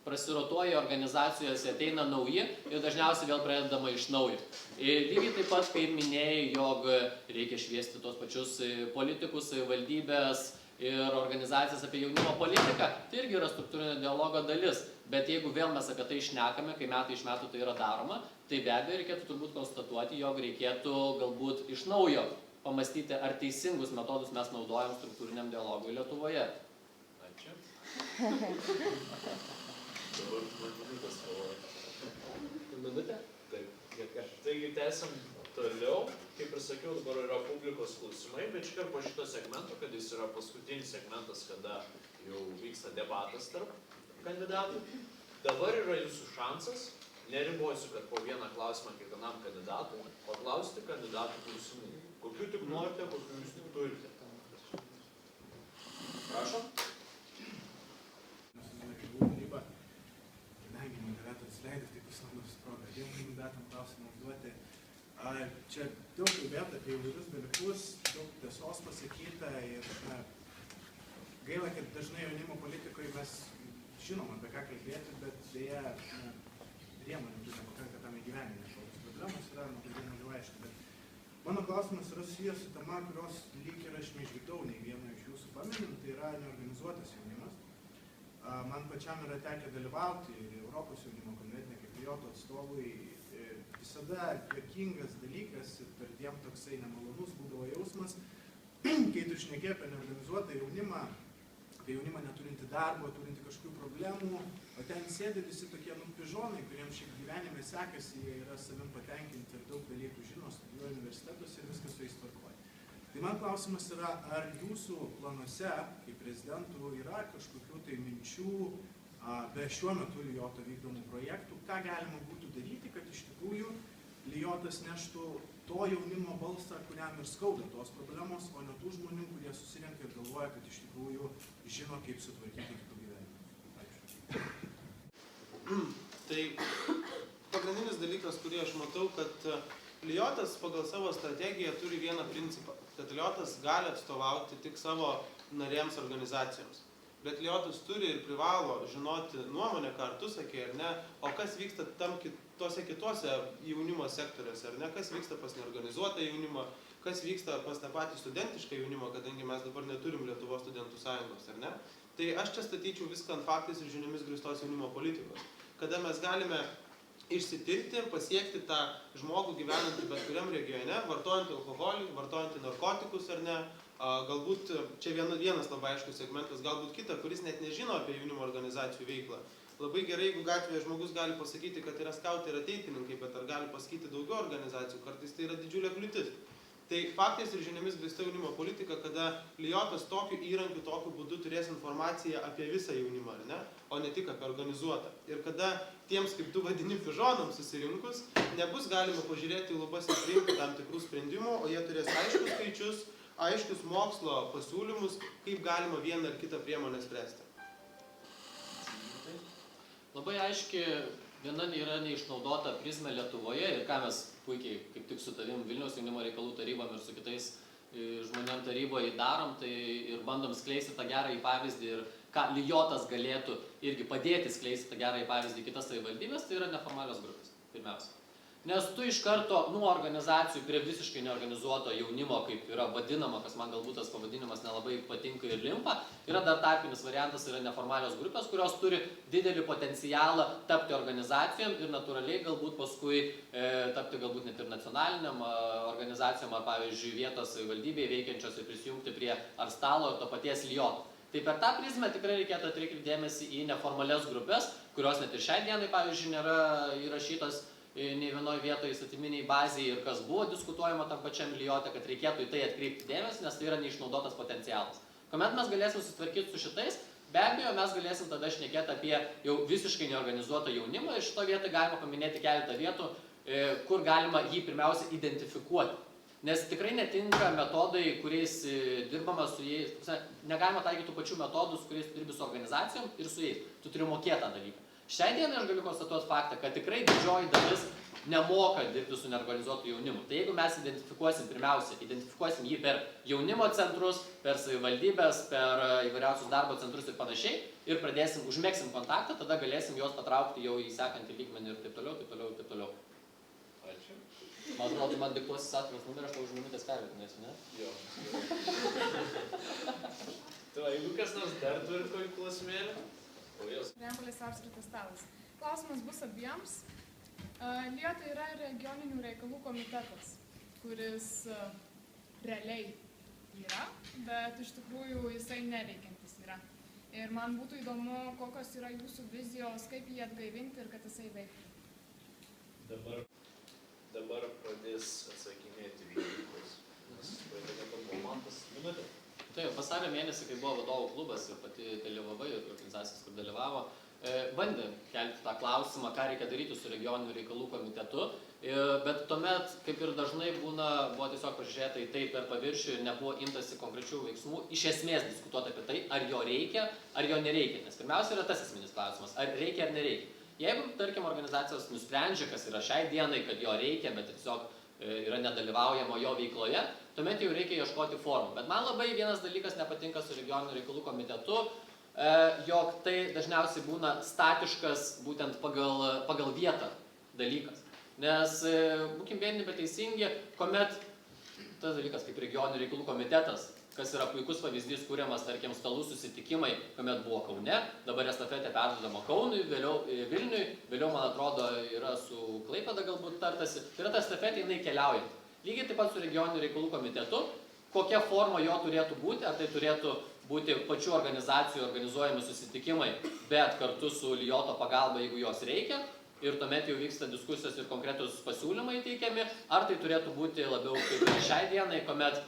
prasirotuoja organizacijose, ateina nauji ir dažniausiai vėl pradedama iš naujo. Ir lygiai taip pat, kaip minėjai, jog reikia šviesti tos pačius politikus, valdybės ir organizacijas apie jaunimo politiką, tai irgi yra struktūrinio dialogo dalis. Bet jeigu vėl mes apie tai šnekame, kai metai iš metų tai yra daroma, tai be abejo reikėtų turbūt konstatuoti, jog reikėtų galbūt iš naujo pamastyti, ar teisingus metodus mes naudojam struktūriniam dialogui Lietuvoje. Ačiū. Minutė? Taip. Taigi tęsim toliau. Kaip ir sakiau, dabar yra publikos klausimai, bet iškart po šito segmento, kad jis yra paskutinis segmentas, kada jau vyksta debatas tarp kandidatų. Dabar yra jūsų šansas, neribosiu, kad po vieną klausimą kiekvienam kandidatui, paklausti kandidatų klausimų. Kokių tik norite, kokių jūs tik turite. Prašom. Kadangi moderatorius leidė, tai pasinaudosiu progą abiem kandidatam klausimą užduoti. Čia daug kalbėta apie įvairius dalykus, daug tiesos pasakyta ir gaila, kad dažnai jaunimo politikoje mes žinom apie ką kalbėti, bet dėja priemonių nepakanka tam įgyvendinti. Problemos yra labai mažiau aišku, bet mano klausimas yra susijęs su tema, kurios lyg ir aš neišgirdau nei vieno iš jūsų paminint, tai yra neorganizuotas jaunimas. Man pačiam yra tekę dalyvauti Europos jaunimo konvente kaip Lijoto atstovui. Visada juokingas dalykas ir perdėm toksai nemalonus būdavo jausmas, kai tu šnekėjai apie neorganizuotą jaunimą, apie jaunimą neturinti darbo, turinti kažkokių problemų, o ten sėdi visi tokie pižonai, kuriems šiaip gyvenime sekasi, jie yra savim patenkinti ir daug dalykų žino, studijuoja universitetuose ir viskas su jais tvarkoja. Tai man klausimas yra, ar jūsų planuose, kaip prezidentų, yra kažkokių tai minčių be šiuo metu Lijoto vykdomų projektų, ką galima būtų daryti, kad iš tikrųjų Lijotas neštų to jaunimo balsą, kuriam ir skauda tos problemos, o ne tų žmonių, kurie susirenka ir galvoja, kad iš tikrųjų žino, kaip sutvarkyti kitų gyvenimą. Ačiū. Tai pagrindinis dalykas, kurį aš matau, kad Lijotas pagal savo strategiją turi vieną principą, kad Lijotas gali atstovauti tik savo narėms organizacijoms. Bet Lijotas turi ir privalo žinoti nuomonę, ką ar tu sakei, ar ne, o kas vyksta tose kitose jaunimo sektoriuose, ar ne, kas vyksta pas neorganizuotą jaunimą, kas vyksta pas tą patį studentišką jaunimą, kadangi mes dabar neturim Lietuvos studentų sąjungos, ar ne. Tai aš čia statyčiau viską ant faktais ir žiniomis grįstos jaunimo politikos, kada mes galime išsitirti, pasiekti tą žmogų gyvenantį bet kuriam regione, vartojantį alkoholį, vartojantį narkotikus ar ne, galbūt čia vienas labai aiškus segmentas, galbūt kitą, kuris net nežino apie jaunimo organizacijų veiklą. Labai gerai, jeigu gatvėje žmogus gali pasakyti, kad yra skautai ir ateitininkai, bet ar gali pasakyti daugiau organizacijų, kartais tai yra didžiulė kliūtis. Tai faktais ir žiniomis grįsta jaunimo politika, kada Lijotas tokiu įrankiu, tokiu būdu turės informaciją apie visą jaunimą, ar ne, o ne tik apie organizuotą. Ir kada tiems, kaip tu vadini, pižonams susirinkus, nebus galima pažiūrėti į lubas ir priimti tam tikrų sprendimų, o jie turės aiškus skaičius, aiškius mokslo pasiūlymus, kaip galima vieną ar kitą priemonę spręsti. Labai aiški viena yra neišnaudota prizmė Lietuvoje ir ką mes puikiai, kaip tik su tavim Vilniaus jaunimo reikalų tarybom ir su kitais žmonėm taryboje darom, tai ir bandom skleisti tą gerąjį pavyzdį ir ką Lijotas galėtų irgi padėti skleisti tą gerąjį pavyzdį kitas savivaldybės, tai yra neformalios grupės, pirmiausia. Nes tu iš karto nuo organizacijų prie visiškai neorganizuoto jaunimo, kaip yra vadinama, kas man galbūt tas pavadinimas nelabai patinka ir limpa, yra dar tarpinis variantas, yra neformalios grupės, kurios turi didelį potencialą tapti organizacijom ir natūraliai galbūt paskui tapti galbūt net ir nacionaliniam organizacijom ar pavyzdžiui vietos savivaldybėje veikiančios ir prisijungti prie ar stalo ir to paties Lijoto. Tai per tą prizmę tikrai reikėtų atkreipti dėmesį į neformalias grupės, kurios net ir šiai dienai, pavyzdžiui, nėra įrašytos nei vienoje vietoje įstatyminiai bazėje ir kas buvo diskutuojama tam pačiam Lijote, kad reikėtų į tai atkreipti dėmesį, nes tai yra neišnaudotas potencialas. Kuomet mes galėsim susitvarkyti su šitais, be abejo, mes galėsim tada šnekėti apie jau visiškai neorganizuotą jaunimą ir šito vietą galima paminėti keletą vietų, kur galima jį pirmiausia identifikuoti. Nes tikrai netinka metodai, kuriais dirbama su jais, negalima taikyti tų pačių metodų, su kuriais dirbi su organizacijom ir su jais. Tu turi mokėti tą dalyką. Šiai dienai aš galiu konstatuoti faktą, kad tikrai didžioji dalis nemoka dirbti su neorganizuotu jaunimu. Tai jeigu mes identifikuosim jį per jaunimo centrus, per savivaldybės, per įvairiausius darbo centrus ir panašiai, ir užmėgsim kontaktą, tada galėsim juos patraukti jau į sekantį lygmenį ir taip toliau, taip toliau, taip toliau. Ačiū. Man atrodo, man diktuosis atviras numerį, aš tau už minutės pervietinėsiu, ne? Jo. Tai jeigu kas nors dar turi kokį klausimėlį? Marijampolės apskritas stalas. Klausimas bus abiems. Lietuvai yra regioninių reikalų komitetas, kuris realiai yra, bet iš tikrųjų jisai neveikiantis yra. Ir man būtų įdomu, kokios yra jūsų vizijos, kaip jį atgaivinti ir kad jisai veiktų. Dabar pradės atsakinėti vykdytojus. Nes praeitą buvo Mantas minutė. Tai vasario mėnesį, kai buvo vadovų klubas ir pati dalyvavai ir organizacijas, kur dalyvavo, bandė kelti tą klausimą, ką reikia daryti su regioninių reikalų komitetu, bet tuomet, kaip ir dažnai buvo tiesiog pažiūrėta į tai per paviršių ir nebuvo imtasi konkrečių veiksmų, iš esmės diskutuoti apie tai, ar jo reikia, ar jo nereikia. Nes pirmiausia yra tas esminis klausimas, ar reikia ar nereikia. Jeigu, tarkim, organizacijos nusprendžia, kas yra šiai dienai, kad jo reikia, bet tiesiog yra nedalyvaujama jo veikloje, tuomet jau reikia ieškoti formų. Bet man labai vienas dalykas nepatinka su regioninių reikalų komitetu, jog tai dažniausiai būna statiškas būtent pagal vietą dalykas. Nes, būkim vieni bet teisingi, kuomet tas dalykas kaip regioninių reikalų komitetas, kas yra puikus pavyzdys, kuriamas, tarkim, stalų susitikimai, kuomet buvo Kaune, dabar estafetė perduodama Kaunui, vėliau Vilniui, vėliau, man atrodo, yra su Klaipėda galbūt tartasi. Tai yra ta estafetė, jinai keliauja. Lygiai taip pat su regioninių reikalų komitetu, kokia forma jo turėtų būti, ar tai turėtų būti pačių organizacijų organizuojami susitikimai, bet kartu su Lijoto pagalba, jeigu jos reikia, ir tuomet jau vyksta diskusijos ir konkretus pasiūlymai teikiami, ar tai turėtų būti labiau kaip šiai dienai, kuomet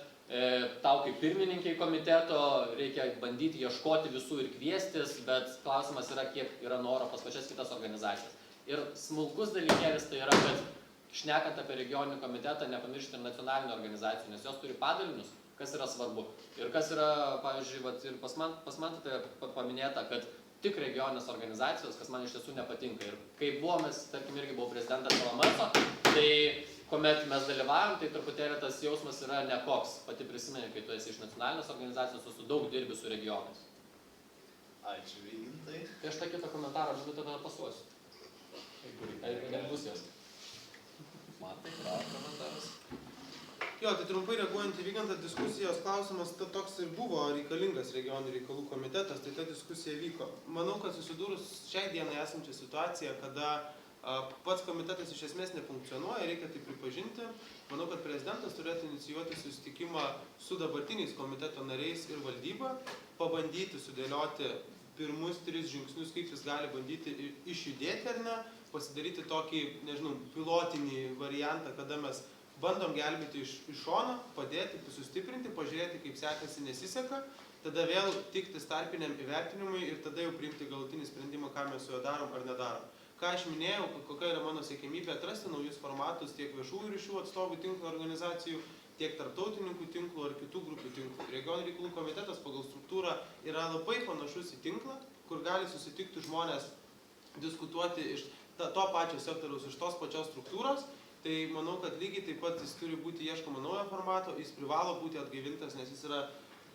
tau kaip pirmininkai komiteto reikia bandyti ieškoti visų ir kviestis, bet klausimas yra, kiek yra noro pas pačias kitas organizacijas. Ir smulkus dalykėlis tai yra, kad šnekant apie regioninį komitetą, nepamiršti ir nacionalinių organizacijų, nes jos turi padalinius, kas yra svarbu. Ir kas yra, pavyzdžiui, ir pas man tai paminėta, kad tik regioninės organizacijos, kas man iš tiesų nepatinka. Ir kai mes, tarkim, irgi buvau prezidentas Salamaso, tai kuomet mes dalyvavom, tai truputėlį tas jausmas yra nekoks. Pati prisimeni, kai tu esi iš nacionalinės organizacijos, tu daug dirbi su regionais. Ačiū, Vygintai. Tai aš tą kitą komentarą žinau, tada pasuosiu. Jeigu nebus jos. Matai, bravo komentaras. Jo, tai trumpai reaguojant į Vygantą diskusijos klausimas, toks ir buvo reikalingas regioninių reikalų komitetas, tai ta diskusija vyko. Manau, kad susidūrus šiai dienai esančią situaciją, kada pats komitetas iš esmės nefunkcionuoja, reikia tai pripažinti. Manau, kad prezidentas turėtų inicijuoti susitikimą su dabartiniais komiteto nariais ir valdyba, pabandyti sudėlioti pirmus 3 žingsnius, kaip jis gali bandyti išjudėti ar ne, pasidaryti tokį, nežinau, pilotinį variantą, kada mes bandom gelbėti iš šono, padėti, sustiprinti, pažiūrėti, kaip sekasi, nesiseka, tada vėl tiktis tarpiniam įvertinimui ir tada jau priimti galutinį sprendimą, ką mes su juo darom ar nedarom. Ką aš minėjau, kokia yra mano siekimybė atrasti naujus formatus tiek viešųjų ryšių atstovų tinklo organizacijų, tiek tarptautininkų tinklų ar kitų grupių tinklų. Regioninių reikalų komitetas pagal struktūrą yra labai panašus į tinklą, kur gali susitikti žmonės diskutuoti iš to pačio sektoriaus, iš tos pačios struktūros. Tai manau, kad lygiai taip pat jis turi būti ieškoma naujo formato, jis privalo būti atgaivintas, nes jis yra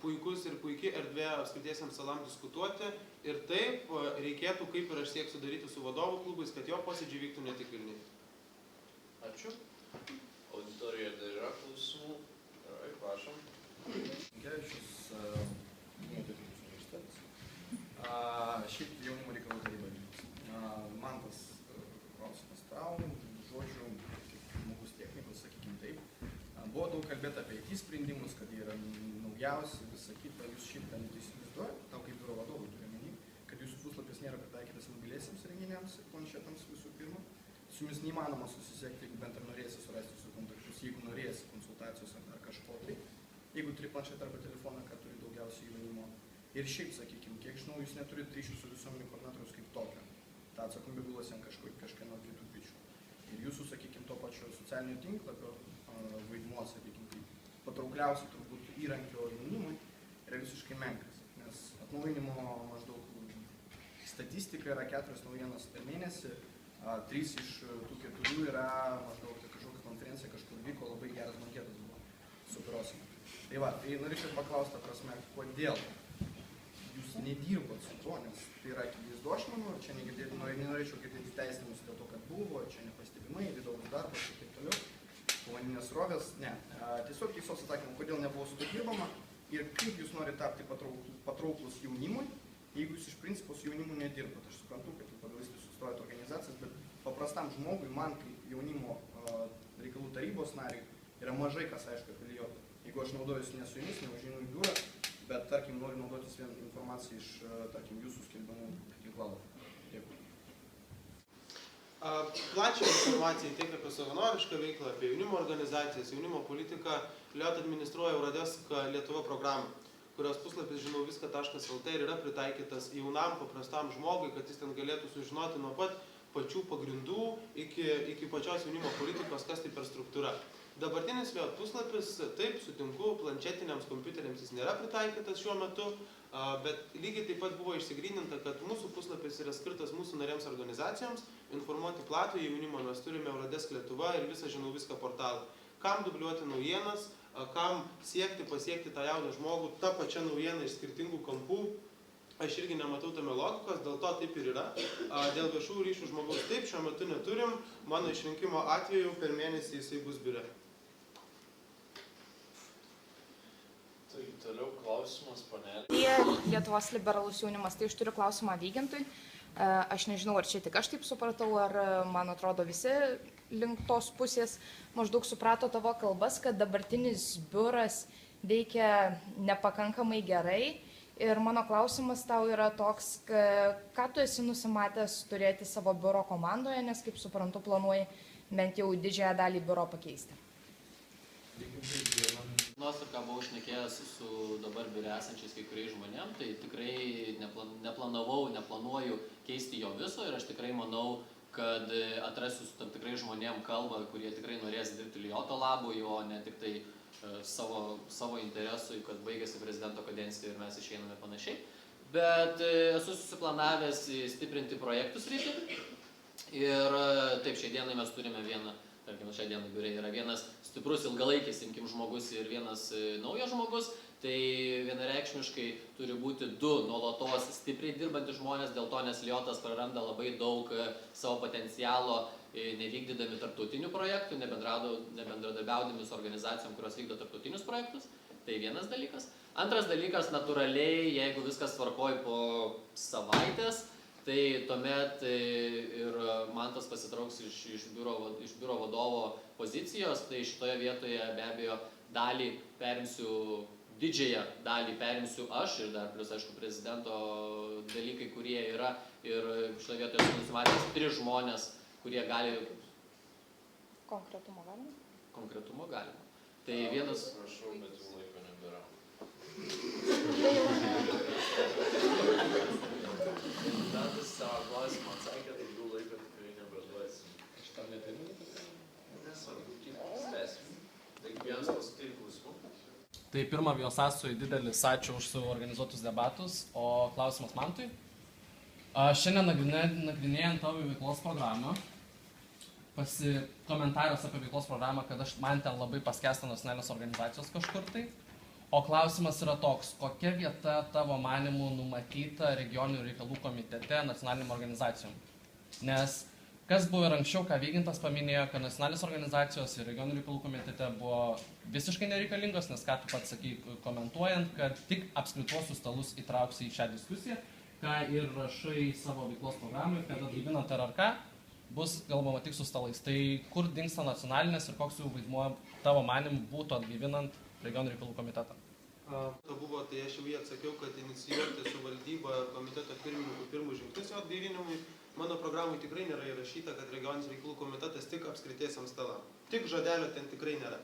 puikus ir puikiai erdvė apskritiesiams salam diskutuoti. Ir taip reikėtų, kaip ir aš sieksiu daryti su vadovų klubais, kad jo posėdžiai vyktų ne tik Vilniuje. Ačiū. Auditorijoje dar yra klausimų. Gerai, prašom. Gerevičius, Vytautas universitetas. Šiaip jaunimo reikalų taryba. Mantas klausimas tau, žodžiu, kaip žmogus technikos, sakykime taip. Buvo daug kalbėta apie IT sprendimus, kad jie yra naujausi, visą kitą. Jūs šiaip ten įsivaizduojate, tau kaip biuro vadovai turiu omeny, kad jūsų puslapis nėra pritaikytas mobiliesiems renginiams ir planšetams visų pirma. Su jumis neįmanoma susisiekti, jeigu bent ar norėsi surasti jūsų kontaktus, jeigu norėsi konsultacijos ar kažko tai. Jeigu turi planšetą arba telefoną, ką turi daugiausiai jaunimo. Ir šiaip, sakykime, kiek žinau, jūs neturite ryšių su visuomenių koordinatorius kaip tokio. Ta atsakomybė gulasi ant kažkieno kitų pečių. Ir jūsų, sakykime, to pačio socialinio tinklapio vaidmuo, sakykime, kaip patraukliausiai turbūt įrankio jaunimui yra visiškai menkas. Nes atnaujinimo maždaug statistika yra 4 naujienos per mėnesį, 3 iš tų 4 yra maždaug kažkokia konferencija, kažkur vyko, labai geras banketas buvo su pirosime. Tai va, tai norėčiau paklausti, ta prasme, kodėl jūs nedirbot su tuo, nes tai yra akivaizdu, aš manau, ir čia nenorėčiau girdėti teisinimus dėl to, kad buvo, čia nepastebimai, vidaus darbas ir taip toliau, povaninės rovės, ne. Tiesiog tiesos atsakymų, kodėl nebuvo su to dirbama ir kaip jūs norite tapti patrauklus jaunimui, jeigu jūs iš principo su jaunimu nedirbat. Aš suprantu, kad jūs padarysite sustojate organizacijas, bet paprastam žmogui, man kaip jaunimo reikalų tarybos nariai, yra mažai kas aišku apie Liotą. Jeigu aš naudojusi ne su jumis, neužinu į biurą, bet, tarkim, noriu naudotis vien informaciją iš, tarkim, jūsų skelbimų tinklalapio. Dėkui. Plačią informaciją tiek apie savanorišką veiklą, apie jaunimo organizacijas, jaunimo politiką, Liot administruoja Eurodesk Lietuva programą, kurios puslapis žinau viską.lt ir yra pritaikytas jaunam, paprastam žmogui, kad jis ten galėtų sužinoti nuo pat pačių pagrindų iki pačios jaunimo politikos, kas tai per struktūra. Dabartinis Liot puslapis, taip, sutinku, planšetiniams kompiuteriams jis nėra pritaikytas šiuo metu, bet lygiai taip pat buvo išsigryninta, kad mūsų puslapis yra skirtas mūsų narėms organizacijoms, informuoti platų jaunimą, mes turime Eurodesk Lietuva ir visą žinau viską portalą. Kam dubliuoti naujienas, kam pasiekti tą jauną žmogų, tą pačią naujieną iš skirtingų kampų, aš irgi nematau tame logikos, dėl to taip ir yra. Dėl viešųjų ryšių žmogaus taip, šiuo metu neturim, mano išrinkimo atveju per mėnesį jisai bus biure. Tai toliau klausimas, panelė. Lietuvos liberalus jaunimas, tai aš turiu klausimą Vygintui. Aš nežinau, ar čia tik aš taip supratau, ar man atrodo visi link tos pusės maždaug suprato tavo kalbas, kad dabartinis biuras veikia nepakankamai gerai. Ir mano klausimas tau yra toks, ką tu esi nusimatęs turėti savo biuro komandoje, nes kaip suprantu planuoji bent jau didžiąją dalį biuro pakeisti. Nors ir ką buvau šnekėjęs su dabar biure esančiais kai kuriais žmonėm, tai tikrai neplanuoju keisti jo viso ir aš tikrai manau, kad atrasiu su tam tikrai žmonėm kalbą, kurie tikrai norės dirbti Lioto labui, o ne tik tai savo interesui, kad baigėsi prezidento kadencija ir mes išeiname panašiai. Bet esu susiplanavęs stiprinti projektų sritį ir taip, šiai dienai mes turime vieną, tarkim, šiai dienai biure yra vienas stiprus ilgalaikis, imkim, žmogus ir vienas naujas žmogus, tai vienareikšmiškai turi būti 2 nuolatos stipriai dirbantys žmonės, dėl to, nes Liotas praranda labai daug savo potencialo nevykdydami tarptautinių projektų, nebendradarbiaudami su organizacijom, kurios vykdo tarptautinius projektus. Tai vienas dalykas. Antras dalykas, natūraliai, jeigu viskas tvarkoj po savaitės, tai tuomet ir Mantas pasitrauks iš biuro vadovo pozicijos, tai šitoje vietoje be abejo didžiąją dalį perimsiu aš ir dar plus, aišku, prezidento dalykai, kurie yra ir šitoje vietoje esu nusimatęs 3 žmonės, kurie gali... Konkretumo galima? Konkretumo galima. Tai vienas... Prašau, bet jų laiko nebėra. Kandidatas savo klausimą atsakė, tai jų laiko tikrai nebeduosim. Aš tam neterminį? Nesvarbu, kaip spėsim. Taigi vienas paskutinių klausimų. Tai pirma, Viosasui didelis ačiū už suorganizuotus debatus, o klausimas Mantui. Šiandien nagrinėjant tavo veiklos programą, komentaras apie veiklos programą, kad man ten labai paskęsta nacionalinės organizacijos kažkur tai. O klausimas yra toks, kokia vieta tavo manimų numatyta regioninių reikalų komitete nacionaliniam organizacijom? Nes kas buvo ir anksčiau, ką Vygintas paminėjo, kad nacionalinės organizacijos ir regioninių reikalų komitete buvo visiškai nereikalingos, nes ką tu pats sakai komentuojant, kad tik apskrituosius stalus įtrauksi į šią diskusiją, ką ir rašai savo veiklos programai, kad atgaivinant RRK bus galvoma tik su stalais. Tai kur dingsta nacionalinės ir koks jų vaidmuo tavo manimų būtų atgaivinant regioninių reikalų komitetą? Buvo, tai aš jau jį atsakiau, kad inicijuoti su valdyba komiteto pirmininkų pirmus žingsnius jo atgaivinimui. Mano programai tikrai nėra įrašyta, kad regioninis reikalų komitetas tik apskritiesiams stalam. Tik žodelio ten tikrai nėra.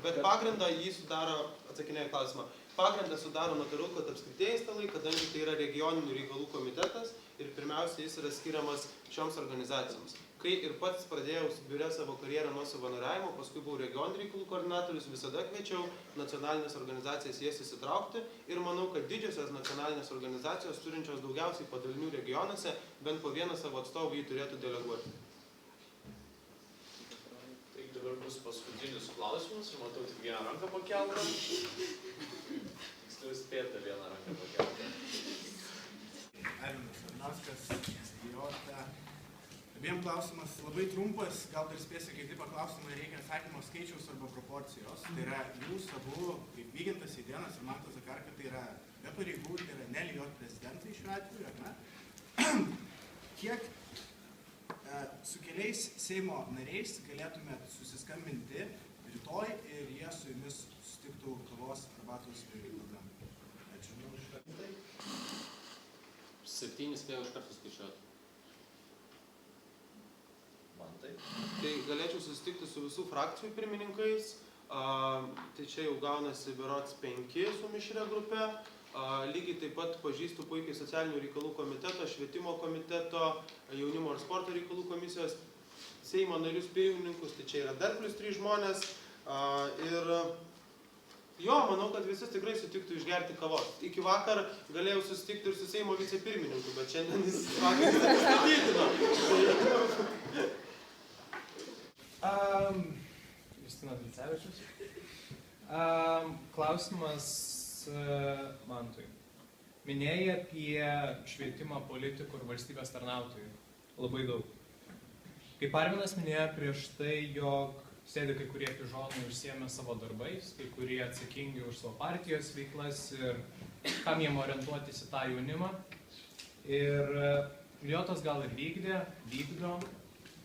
Bet pagrindą jį sudaro, atsakinėjau klausimą, pagrindą sudaro natūralu, kad apskritieji stalai, kadangi tai yra regioninių reikalų komitetas ir pirmiausia jis yra skiriamas šioms organizacijoms. Kai ir pats pradėjau biure savo karjerą nuo savanoriavimo, paskui buvau regioninių reikalų koordinatorius, visada kviečiau nacionalinės organizacijas jas įsitraukti ir manau, kad didžiosios nacionalinės organizacijos turinčios daugiausiai padalinių regionuose bent po vieną savo atstovą jį turėtų deleguoti. dabar bus paskutinis klausimas ir matau tik vieną ranką pakeltą. Tiksliau spėta vieną ranką pakeltą. Arminas Varnauskas, Jota. Abiem klausimas labai trumpas, gal dar spėsiu kiti paklausimai, reikia atsakymo skaičiaus arba proporcijos. Tai yra jūs abu, kaip Vygintas Eidėnas ir Mantas Zakarka, tai yra be pareigų, tai yra ne Lijot prezidentai šiuo atveju, ar ne? Kiek su keliais Seimo nariais galėtumėt susiskambinti rytoj ir jie su jumis susitiktų kavos, arbatos ir ilgam? Ačiū. 7 spėjau iš karto skaičiuoti. Man tai. Tai galėčiau susitikti su visų frakcijų pirmininkais, tai čia jau gaunasi berods 5 su mišria grupe. Lygiai taip pat pažįstu puikiai socialinių reikalų komiteto, švietimo komiteto, jaunimo ir sporto reikalų komisijos, Seimo narius pirmininkus, tai čia yra dar plus 3 žmonės. Ir jo, manau, kad visi tikrai sutiktų išgerti kavos. Iki vakar galėjau susitikti ir su Seimo vicepirmininku, bet šiandien jis vakar nepristatydino. Justinas Licevičius. Klausimas Mantui. Minėjai apie švietimą politikų ir valstybės tarnautojų. Labai daug. Kaip Arminas minėjo prieš tai, jog sėdi kai kurie pižonai užsiėmė savo darbais, kai kurie atsakingi už savo partijos veiklas ir kam jiem orientuotis į tą jaunimą. Ir Lijotas gal ir vykdo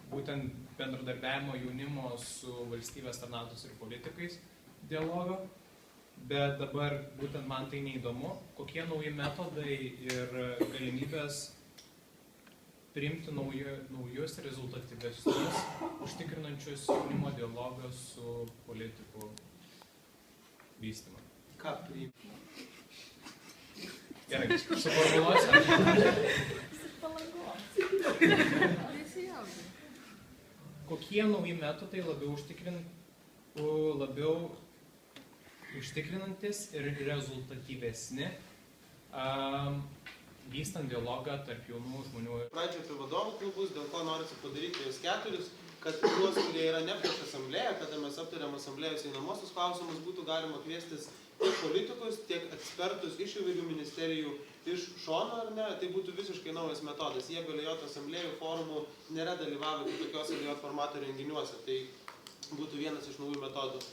būtent bendradarbiavimo jaunimo su valstybės tarnautojais ir politikais dialogo. Bet dabar būtent man tai neįdomu, kokie nauji metodai ir galimybės priimti naujus rezultatyvesnius, užtikrinančius jaunimo dialogą su politikų vystymą. Ką priimti? Gerai, suformuluosiu. Kokie nauji metodai labiau užtikrinantis ir rezultatyvesni, vystant dialogą tarp jaunų žmonių. Pradžio apie vadovų klubus, dėl ko norisi padaryti juos 4, kad tuos, kurie yra ne prieš asamblėją, kada mes aptariam asamblėjos einamosius klausimus, būtų galima kviestis tiek politikus, tiek ekspertus iš įvairių ministerijų iš šono, ar ne, tai būtų visiškai naujas metodas. Jie be Lijot asamblėjų forumų nėra dalyvavę kitokiuose Lijot formato renginiuose, tai būtų vienas iš naujų metodų.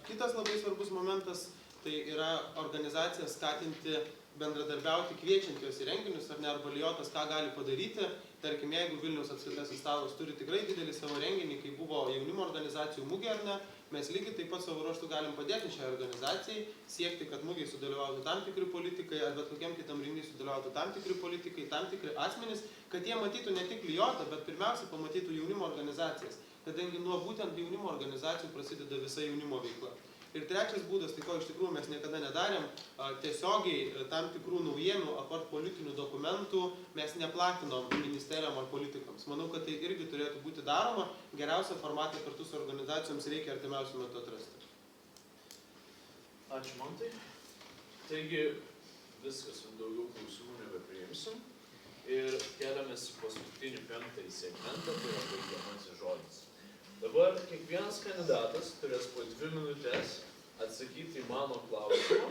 Kitas labai svarbus momentas, tai yra organizacija skatinti bendradarbiauti kviečiant juos į renginius, ar ne, arba Lijotas ką gali padaryti. Tarkim, jeigu Vilniaus apskritasis stalas turi tikrai didelį savo renginį, kai buvo jaunimo organizacijų mugė, ar ne, mes lygiai taip pat savo ruožtu galim padėti šiai organizacijai, siekti, kad mugėje sudalyvautų tam tikri politikai, ar bet kokiam kitam renginiui sudalyvautų tam tikri politikai, tam tikri asmenys, kad jie matytų ne tik Lijotą, bet pirmiausia pamatytų jaunimo organizacijas, kadangi nuo būtent jaunimo organizacijų prasideda visa jaunimo veikla. Ir trečias būdas, tai ko iš tikrųjų mes niekada nedarėm, tiesiogiai tam tikrų naujienų, apart politinių dokumentų, mes neplatinom ministerijom ar politikams. Manau, kad tai irgi turėtų būti daroma. Geriausią formatą kartu su organizacijoms reikia artimiausiu metu atrasti. Ačiū Mantai. Taigi viskas, daugiau klausimų nebepriimsim. Ir keliamės į paskutinį 5. segmentą, tai yra baigiamasis žodis. Dabar kiekvienas kandidatas turės po 2 minutės atsakyti į mano klausimą,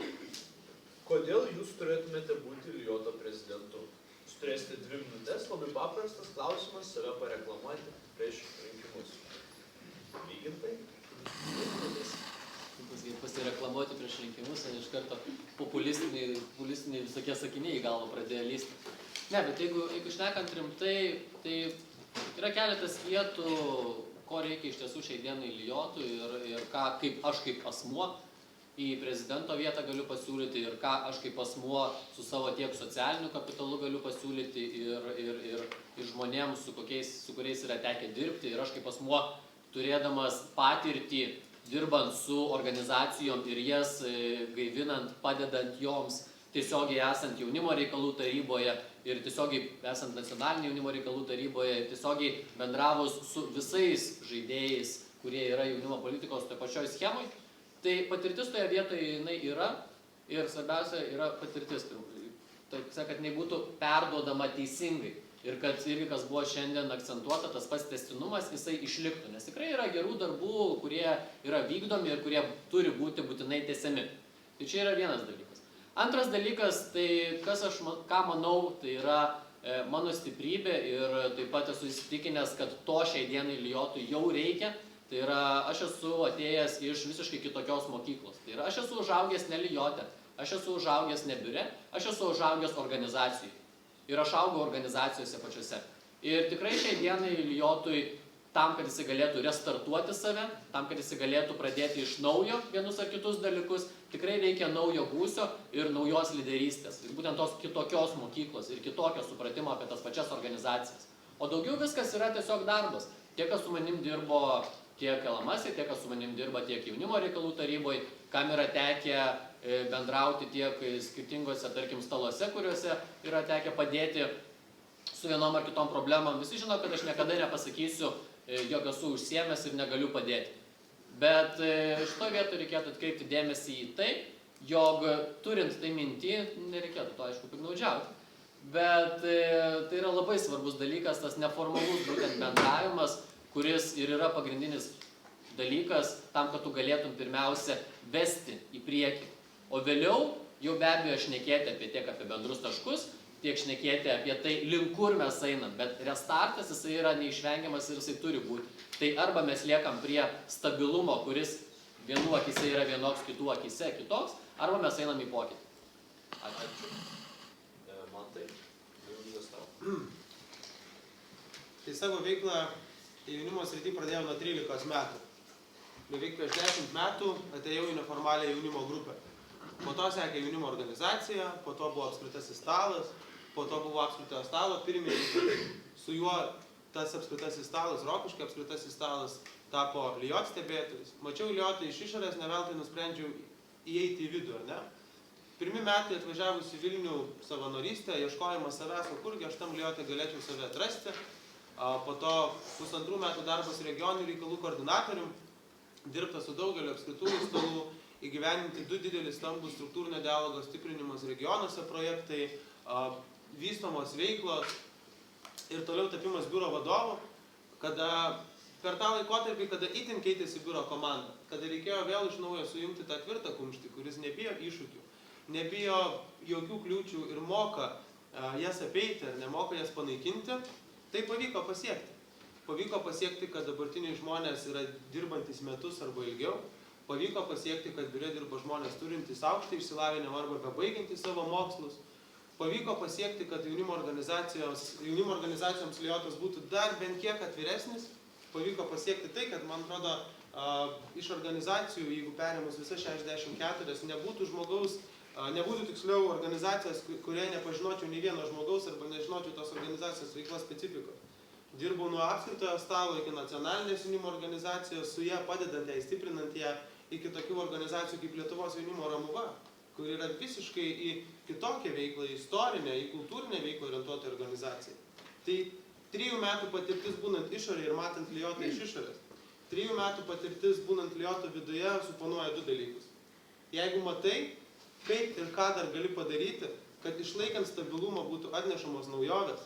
kodėl jūs turėtumėte būti Lijoto prezidentu. Jūs turėsite 2 minutės, labai paprastas klausimas, save pareklamuoti prieš rinkimus. Vygintai? Pasireklamuoti prieš rinkimus, iš karto populistiniai visokie sakiniai į galvą pradėjo lysti. Ne, bet jeigu šnekant rimtai, tai yra keletas vietų, ko reikia iš tiesų šiai dienai Lijotui ir ką kaip aš kaip asmuo į prezidento vietą galiu pasiūlyti ir ką aš kaip asmuo su savo tiek socialiniu kapitalu galiu pasiūlyti ir žmonėms, su kuriais yra tekę dirbti. Ir aš kaip asmuo, turėdamas patirtį, dirbant su organizacijom ir jas gaivinant, padedant joms, tiesiogiai esant jaunimo reikalų taryboje ir tiesiogiai esant nacionalinio jaunimo reikalų taryboje, tiesiogiai bendravus su visais žaidėjais, kurie yra jaunimo politikos toje pačioj schemai, tai patirtis toje vietoje jinai yra ir svarbiausia yra patirtis. Tai kad jinai būtų perduodama teisingai. Ir kad irgi, kas buvo šiandien akcentuota, tas pats tęstinumas, jisai išliktų. Nes tikrai yra gerų darbų, kurie yra vykdomi ir kurie turi būti būtinai tęsiami. Tai čia yra vienas dalykas. Antras dalykas, tai ką manau, tai yra mano stiprybė ir taip pat esu įsitikinęs, kad to šiai dienai Lijotui jau reikia. Tai yra, aš esu atėjęs iš visiškai kitokios mokyklos. Tai yra, aš esu užaugęs ne Lijote, aš esu užaugęs ne biure, aš esu užaugęs organizacijai. Ir aš augau organizacijose pačiose. Ir tikrai šiai dienai Lijotui, tam, kad jis galėtų restartuoti save, tam, kad jis galėtų pradėti iš naujo vienus ar kitus dalykus, tikrai reikia naujo gūsio ir naujos lyderystės. Ir būtent tos kitokios mokyklos ir kitokio supratimo apie tas pačias organizacijas. O daugiau viskas yra tiesiog darbas. Tie, kas su manim dirbo tiek LMS, tie, kas su manim dirba tiek jaunimo reikalų taryboje, kam yra tekę bendrauti tiek skirtingose, tarkim, staluose, kuriuose yra tekę padėti su vienom ar kitom problemom. Visi žino, kad aš niekada nepasakysiu, jog esu užsiėmęs ir negaliu padėti. Bet šito vietoj reikėtų atkreipti dėmesį į tai, jog turint tai minty, nereikėtų to, aišku, piknaudžiauti. Bet tai yra labai svarbus dalykas, tas neformalus būtent bendravimas, kuris ir yra pagrindinis dalykas tam, kad tu galėtum pirmiausia vesti į priekį. O vėliau jau be abejo šnekėti tiek apie bendrus taškus, tiek šnekėti apie tai, link kur mes einam. Bet restartas jisai yra neišvengiamas ir jisai turi būti. Tai arba mes liekam prie stabilumo, kuris vienų akise yra vienoks, kitų akise kitoks, arba mes einam į pokytį. Ačiū. Man tai, jau tau. Tai savo veiklą jaunimo srity pradėjau nuo 13 metų. Beveik prieš 10 metų atėjau į neformalią jaunimo grupę. Po to sekė jaunimo organizacija, po to buvo apskritasis stalas, po to buvo apskritojo stalo pirmininkas. Su juo tas apskritasis stalas, Rokiškio apskritasis stalas, tapo Lijot stebėtojais. Mačiau Lijotą iš išorės, ne veltui nusprendžiau įeiti į vidų, ar ne? Pirmi metai atvažiavus į Vilnių savanorystę, ieškojimas savęs, o kurgi aš tam Lijote galėčiau save atrasti. Po to 1,5 metų darbas regioninių reikalų koordinatorium, dirbta su daugeliu apskritųjų stalų, įgyveninti 2 didelis stambus struktūrinio dialogo stiprinimas regionuose projektai, vystomos veiklos ir toliau tapimas biuro vadovu, kada per tą laikotarpį, kada itin keitėsi biuro komanda, kada reikėjo vėl iš naujo sujungti tą tvirtą kumštį, kuris nebijo iššūkių, nebijo jokių kliūčių ir moka jas apeiti ar nemoka jas panaikinti, tai pavyko pasiekti. Pavyko pasiekti, kad dabartiniai žmonės yra dirbantis metus arba ilgiau. Pavyko pasiekti, kad biure dirba žmonės turintys aukštą išsilavinimą arba bebaigiantys savo mokslus. Pavyko pasiekti, kad jaunimo organizacijoms Lijotas būtų dar bent kiek atviresnis. Pavyko pasiekti tai, kad, man atrodo, iš organizacijų, jeigu perėmus visas 64, nebūtų tiksliau organizacijos, kurioje nepažinočiau nei vieno žmogaus arba nežinočiau tos organizacijos veiklos specifikos. Dirbau nuo apskritojo stalo iki nacionalinės jaunimo organizacijos, su ją padedant ją, stiprinant ją iki tokių organizacijų kaip Lietuvos jaunimo Ramuva, kur yra visiškai į kitokią veiklą, į istorinę, į kultūrinę veiklą orientuotą organizaciją. Tai 3 metų patirtis būnant išorėje ir matant Lijotą iš išorės. 3 metų patirtis būnant Lijoto viduje suponuoja 2 dalykus. Jeigu matai, kaip ir ką dar gali padaryti, kad išlaikant stabilumą būtų atnešamos naujovės,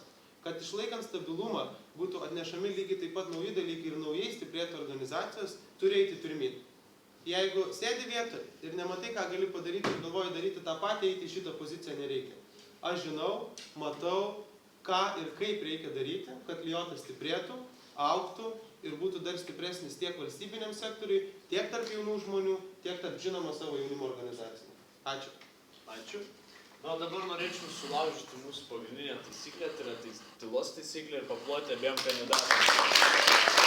kad išlaikant stabilumą būtų atnešami lygiai taip pat nauji dalykai ir naujai stiprėti organizacijos, turi eiti pirmyn. Jeigu sėdi vietoje ir nematai, ką gali padaryti ir galvoji daryti tą patį, eiti į šitą poziciją nereikia. Aš žinau, matau, ką ir kaip reikia daryti, kad Lijotas stiprėtų, augtų ir būtų dar stipresnis tiek valstybiniam sektoriui, tiek tarp jaunų žmonių, tiek tarp žinoma savo jaunimo organizacijų. Ačiū. Ačiū. Na, dabar norėčiau sulaužyti mūsų pagrindinę taisyklę, tai yra tylos taisyklė ir paploti abiem kandidatams.